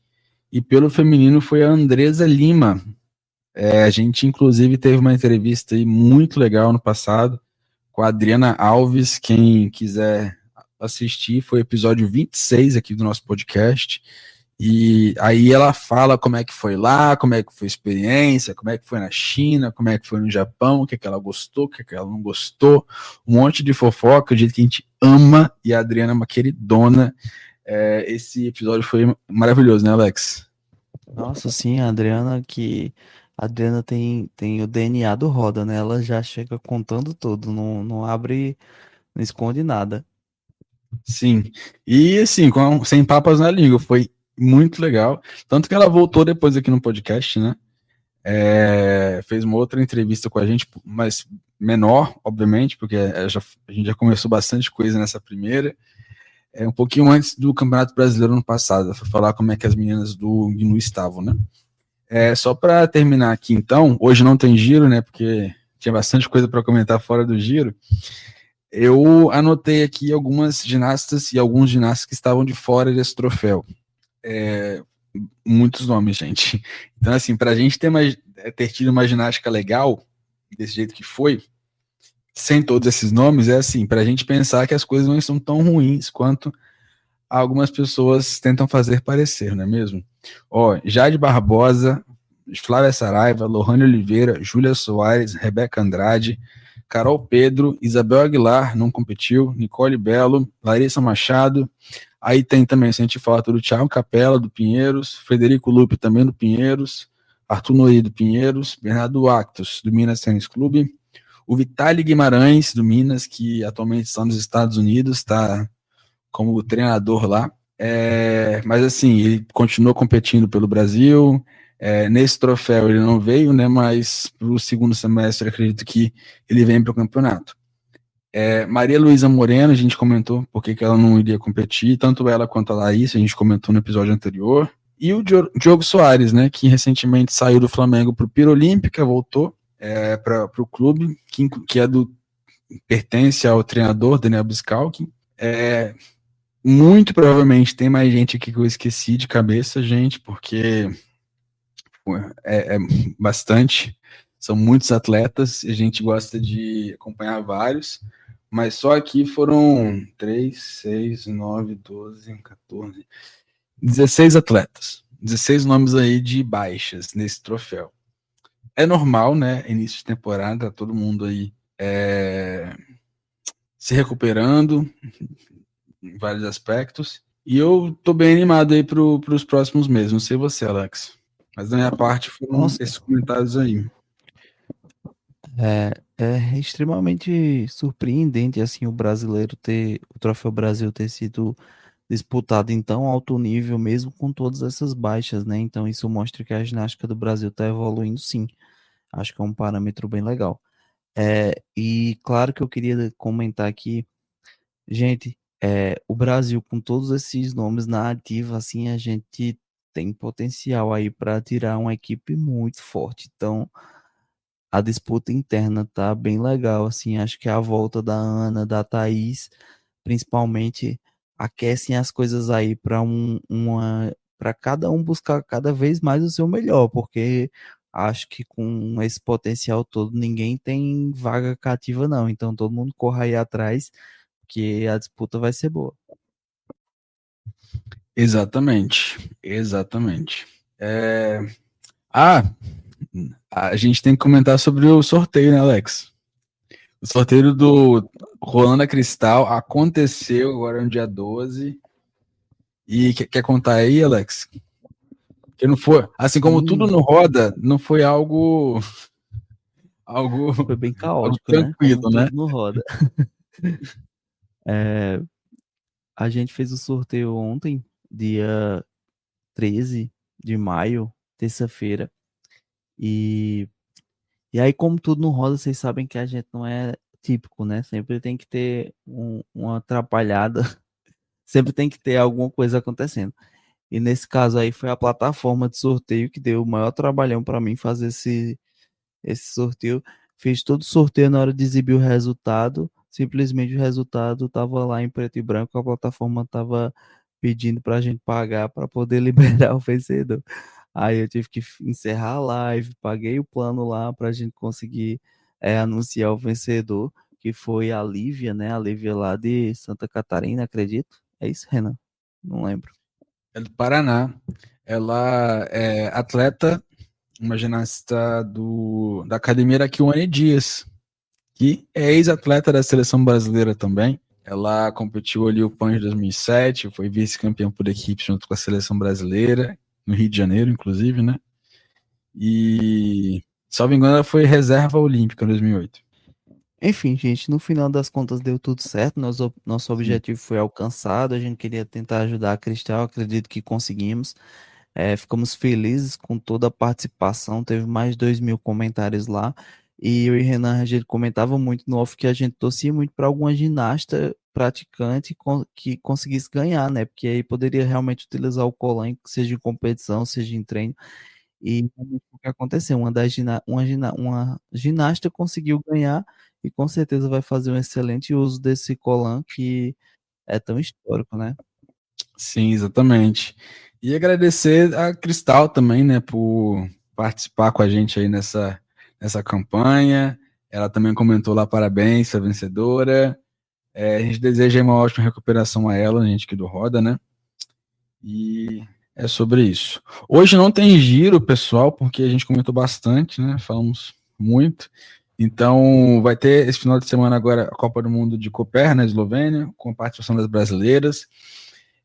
e pelo feminino foi a Andresa Lima. A gente, inclusive, teve uma entrevista aí muito legal no passado com a Adriana Alves. Quem quiser assistir, foi o episódio 26 aqui do nosso podcast. E aí ela fala como é que foi lá, como é que foi a experiência, como é que foi na China, como é que foi no Japão, o que é que ela gostou, o que é que ela não gostou, um monte de fofoca, o jeito que a gente ama, e a Adriana é uma queridona. Esse episódio foi maravilhoso, né, Alex? Nossa, sim, a Adriana tem o DNA do Roda, né? Ela já chega contando tudo, não abre, não esconde nada. Sim, e assim, sem papas na língua, foi muito legal, tanto que ela voltou depois aqui no podcast, né? Fez uma outra entrevista com a gente, mas menor, obviamente, porque a gente já começou bastante coisa nessa primeira, um pouquinho antes do Campeonato Brasileiro no passado, para falar como é que as meninas do GNU estavam, né? Só para terminar aqui, então, hoje não tem giro, né? Porque tinha bastante coisa para comentar fora do giro. Eu anotei aqui algumas ginastas e alguns ginastas que estavam de fora desse troféu. Muitos nomes, gente. Então, assim, para a gente ter tido uma ginástica legal, desse jeito que foi, sem todos esses nomes, assim, para a gente pensar que as coisas não são tão ruins quanto algumas pessoas tentam fazer parecer, não é mesmo? Jade Barbosa, Flávia Saraiva, Lohane Oliveira, Júlia Soares, Rebeca Andrade, Carol Pedro, Isabel Aguilar, não competiu, Nicole Belo, Larissa Machado, aí tem também, se a gente falar do Thiago Capela, do Pinheiros, Frederico Lupe, também do Pinheiros, Arthur Noí, do Pinheiros, Bernardo Actos, do Minas Tênis Clube, o Vitali Guimarães, do Minas, que atualmente está nos Estados Unidos, está como treinador lá, Mas assim, ele continuou competindo pelo Brasil. Nesse troféu ele não veio, né? Mas para o segundo semestre acredito que ele vem para o campeonato. Maria Luísa Moreno, a gente comentou porque que ela não iria competir, tanto ela quanto a Laís, a gente comentou no episódio anterior. E o Diogo Soares, né? Que recentemente saiu do Flamengo para o Pirolímpica, voltou para o clube, que pertence ao treinador Daniel Biscalchi. Muito provavelmente tem mais gente aqui que eu esqueci de cabeça, gente, porque é bastante. São muitos atletas e a gente gosta de acompanhar vários, mas só aqui foram 3, 6, 9, 12, 14, 16 atletas. 16 nomes aí de baixas nesse troféu. É normal, né? Início de temporada, todo mundo aí se recuperando em vários aspectos. E eu tô bem animado aí para os próximos meses. Não sei você, Alex. Mas da minha parte foram esses comentários aí. É extremamente surpreendente assim o Troféu Brasil ter sido disputado em tão alto nível, mesmo com todas essas baixas, né? Então isso mostra que a ginástica do Brasil está evoluindo, sim. Acho que é um parâmetro bem legal. E claro que eu queria comentar aqui, gente, o Brasil com todos esses nomes na ativa, assim, a gente tem potencial aí para tirar uma equipe muito forte. Então a disputa interna tá bem legal, assim, acho que a volta da Ana, da Thaís, principalmente, aquecem as coisas aí para cada um buscar cada vez mais o seu melhor, porque acho que com esse potencial todo ninguém tem vaga cativa não, então todo mundo corra aí atrás, porque a disputa vai ser boa. Exatamente. A gente tem que comentar sobre o sorteio, né, Alex? O sorteio do Rolanda Cristal aconteceu agora no dia 12. E quer contar aí, Alex? Que não foi, assim como tudo no Roda, não foi algo Foi bem algo caótico, né? tranquilo, Como né? tudo no roda. A gente fez o sorteio ontem, dia 13 de maio, terça-feira. E aí, como tudo no roda, vocês sabem que a gente não é típico, né? Sempre tem que ter uma atrapalhada, sempre tem que ter alguma coisa acontecendo. E nesse caso aí foi a plataforma de sorteio que deu o maior trabalhão para mim fazer esse sorteio. Fiz todo o sorteio na hora de exibir o resultado. Simplesmente o resultado estava lá em preto e branco, a plataforma estava pedindo para a gente pagar para poder liberar o vencedor. Aí eu tive que encerrar a live, paguei o plano lá para a gente conseguir anunciar o vencedor, que foi a Lívia, né? A Lívia lá de Santa Catarina, acredito. É isso, Renan? Não lembro. É do Paraná. Ela é atleta, uma ginasta da Academia Raquione Dias, que é ex-atleta da seleção brasileira também. Ela competiu ali o PAN de 2007, foi vice-campeã por equipe junto com a seleção brasileira, no Rio de Janeiro, inclusive, né? E, salvo engano, ela foi reserva olímpica em 2008. Enfim, gente, no final das contas deu tudo certo, nosso objetivo foi alcançado, a gente queria tentar ajudar a Cristal, acredito que conseguimos. Ficamos felizes com toda a participação, teve mais de 2.000 comentários lá, e eu e Renan, a gente comentava muito no off que a gente torcia muito para alguma ginasta praticante que conseguisse ganhar, né? Porque aí poderia realmente utilizar o Colan, seja em competição, seja em treino. E o que aconteceu? Uma ginasta conseguiu ganhar e com certeza vai fazer um excelente uso desse Colan que é tão histórico, né? Sim, exatamente. E agradecer a Cristal também, né, por participar com a gente aí nessa campanha. Ela também comentou lá, parabéns, a vencedora. A gente deseja uma ótima recuperação a ela, a gente aqui do Roda, né? E é sobre isso. Hoje não tem giro, pessoal, porque a gente comentou bastante, né? Falamos muito. Então, vai ter esse final de semana agora a Copa do Mundo de Koper, na Eslovênia, com a participação das brasileiras.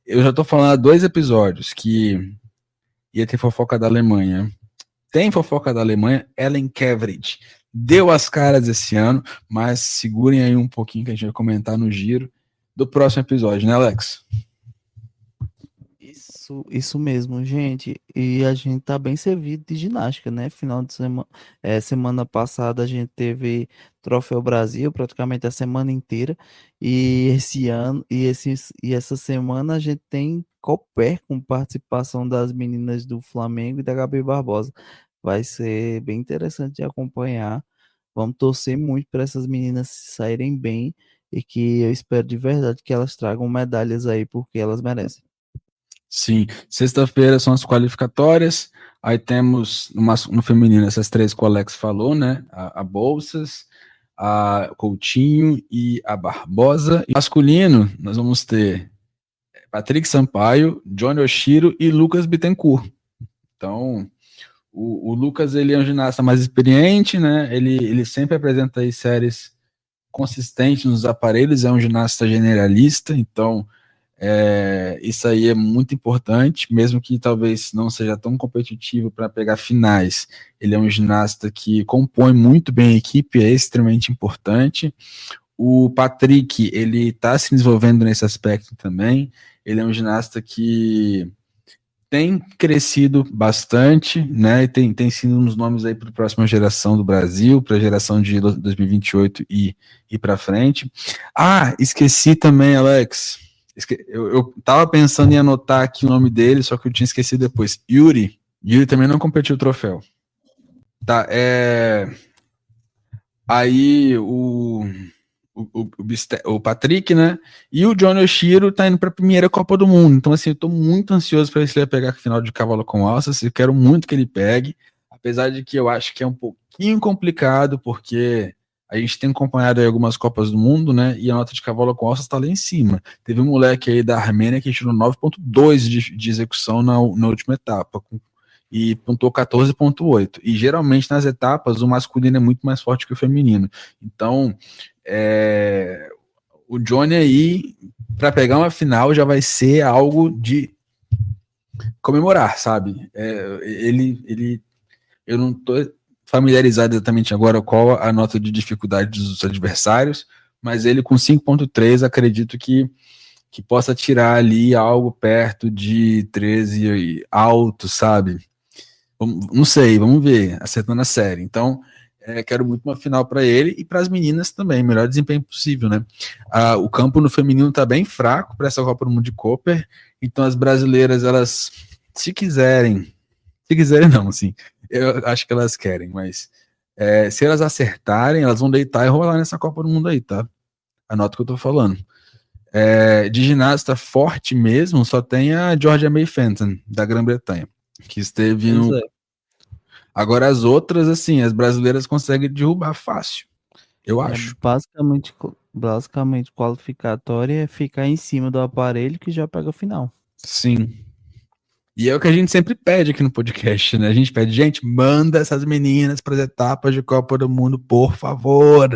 Eu já tô falando há 2 episódios que ia ter fofoca da Alemanha. Tem fofoca da Alemanha, Ellen Kevrid deu as caras esse ano, mas segurem aí um pouquinho que a gente vai comentar no giro do próximo episódio, né, Alex? Isso mesmo, gente. E a gente tá bem servido de ginástica, né? Final de semana, semana passada a gente teve Troféu Brasil praticamente a semana inteira. E esse ano, e essa semana a gente tem Copper com participação das meninas do Flamengo e da Gabi Barbosa. Vai ser bem interessante de acompanhar. Vamos torcer muito para essas meninas se saírem bem e que eu espero de verdade que elas tragam medalhas aí porque elas merecem. Sim, sexta-feira são as qualificatórias, aí temos no feminino essas três que o Alex falou, né, a Bolsas, a Coutinho e a Barbosa. E masculino, nós vamos ter Patrick Sampaio, Johnny Oshiro e Lucas Bittencourt. Então, o Lucas, ele é um ginasta mais experiente, né, ele sempre apresenta aí séries consistentes nos aparelhos, é um ginasta generalista, então isso aí é muito importante, mesmo que talvez não seja tão competitivo para pegar finais. Ele é um ginasta que compõe muito bem a equipe, é extremamente importante. O Patrick, ele está se desenvolvendo nesse aspecto também. Ele é um ginasta que tem crescido bastante, né? E tem sido um dos nomes aí para a próxima geração do Brasil, para a geração de 2028 e para frente. Ah, esqueci também, Alex. Eu tava pensando em anotar aqui o nome dele, só que eu tinha esquecido depois. Yuri também não competiu o troféu. Tá, aí o Patrick, né? E o Johnny Oshiro tá indo para a primeira Copa do Mundo. Então, assim, eu tô muito ansioso para ver se ele vai pegar a final de cavalo com alças. Eu quero muito que ele pegue, apesar de que eu acho que é um pouquinho complicado, porque a gente tem acompanhado aí algumas Copas do Mundo, né? E a nota de cavalo com alças tá lá em cima. Teve um moleque aí da Armênia que tirou 9,2 de execução na última etapa e pontuou 14,8. E geralmente nas etapas o masculino é muito mais forte que o feminino. Então, o Johnny aí, para pegar uma final, já vai ser algo de comemorar, sabe? Eu não tô familiarizado exatamente agora qual a nota de dificuldade dos adversários, mas ele com 5,3 acredito que possa tirar ali algo perto de 13 alto, sabe? Não sei, vamos ver, acertando a série. Então, quero muito uma final para ele e para as meninas também, melhor desempenho possível, né? O campo no feminino tá bem fraco para essa Copa do Mundo de Cooper, então as brasileiras, elas, se quiserem não, assim, eu acho que elas querem, mas se elas acertarem, elas vão deitar e rolar nessa Copa do Mundo aí, tá? Anota o que eu tô falando. De ginasta forte mesmo, só tem a Georgia May Fenton, da Grã-Bretanha, que esteve no... Agora as outras, assim, as brasileiras conseguem derrubar fácil, eu acho. Basicamente qualificatória é ficar em cima do aparelho que já pega o final. Sim. E é o que a gente sempre pede aqui no podcast, né? A gente pede, gente, manda essas meninas para as etapas de Copa do Mundo, por favor.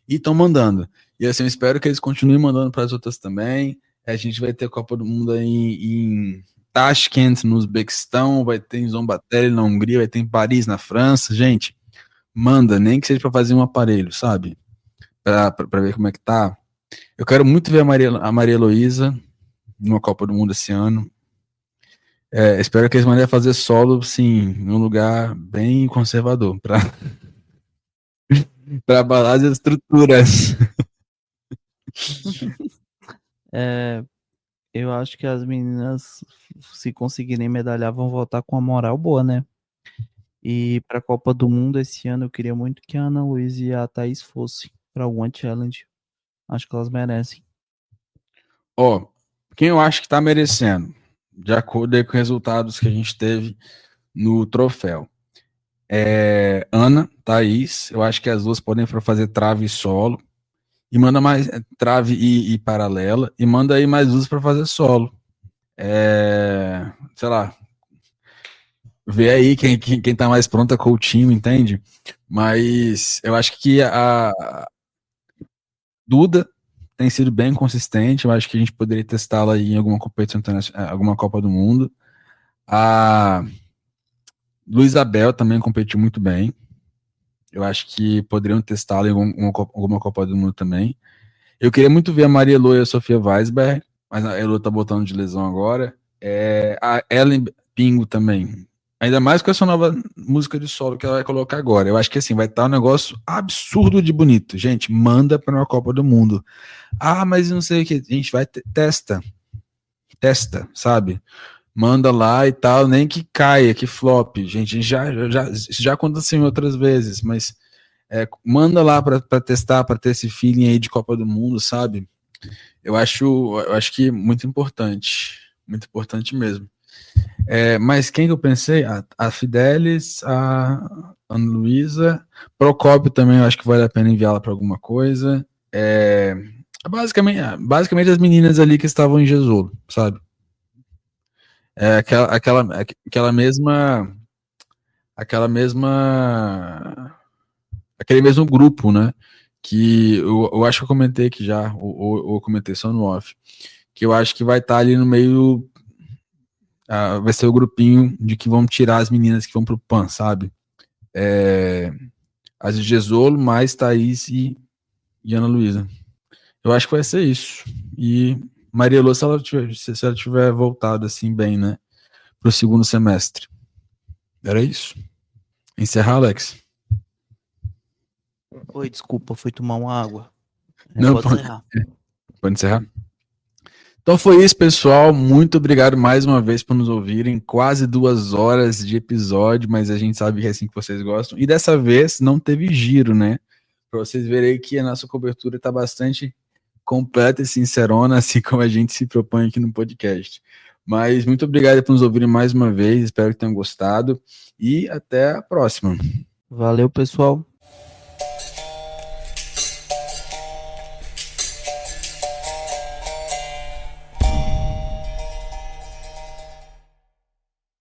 E estão mandando. E assim, eu espero que eles continuem mandando para as outras também. A gente vai ter Copa do Mundo aí em Tashkent, no Uzbequistão, vai ter em Zombatel, na Hungria, vai ter em Paris, na França. Gente, manda, nem que seja para fazer um aparelho, sabe? Para ver como é que tá. Eu quero muito ver a Maria Heloísa numa Copa do Mundo esse ano. Espero que eles mandem fazer solo, sim, num lugar bem conservador, para abalar as estruturas. Eu acho que as meninas, se conseguirem medalhar, vão voltar com a moral boa, né? E para a Copa do Mundo esse ano, eu queria muito que a Ana Luísa e a Thaís fossem para alguma challenge. Acho que elas merecem. Quem eu acho que tá merecendo, de acordo aí com os resultados que a gente teve no troféu. Ana, Thaís, eu acho que as duas podem fazer trave e solo. E manda mais trave e paralela. E manda aí mais duas para fazer solo. Sei lá. Vê aí quem tá mais pronta com o time, entende? Mas eu acho que a Duda tem sido bem consistente. Eu acho que a gente poderia testá-la em alguma competição internacional, alguma Copa do Mundo. A Luizabel também competiu muito bem. Eu acho que poderiam testá-la em alguma Copa do Mundo também. Eu queria muito ver a Maria Elo e a Sofia Weisberg, mas a Elo tá botando de lesão agora. A Ellen Pingo também. Ainda mais com essa nova música de solo que ela vai colocar agora. Eu acho que assim, vai estar um negócio absurdo de bonito. Gente, manda para uma Copa do Mundo. Ah, mas não sei o que. Gente, vai, testa, sabe? Manda lá e tal, nem que caia, que flop. Gente, já aconteceu outras vezes, mas manda lá para testar, para ter esse feeling aí de Copa do Mundo, sabe? Eu acho que muito importante mesmo. Mas quem que eu pensei? A Fidelis, a Ana Luísa, Procópio também, eu acho que vale a pena enviá-la para alguma coisa. Basicamente as meninas ali que estavam em Jesolo, sabe? Aquele mesmo grupo, né? Que eu acho que eu comentei aqui já, ou eu comentei só no off, que eu acho que vai estar ali no meio. Vai ser o grupinho de que vão tirar as meninas que vão pro PAN, sabe? As de Jesolo, mais Thaís e Ana Luísa. Eu acho que vai ser isso. E Maria Lô, se ela tiver voltado assim bem, né? Pro segundo semestre. Era isso. Encerrar, Alex? Oi, desculpa, fui tomar uma água. Não, Pode encerrar. Pode encerrar? Então foi isso, pessoal. Muito obrigado mais uma vez por nos ouvirem. Quase 2 horas de episódio, mas a gente sabe que é assim que vocês gostam. E dessa vez não teve giro, né? Para vocês verem que a nossa cobertura está bastante completa e sincerona, assim como a gente se propõe aqui no podcast. Mas muito obrigado por nos ouvirem mais uma vez. Espero que tenham gostado. E até a próxima. Valeu, pessoal.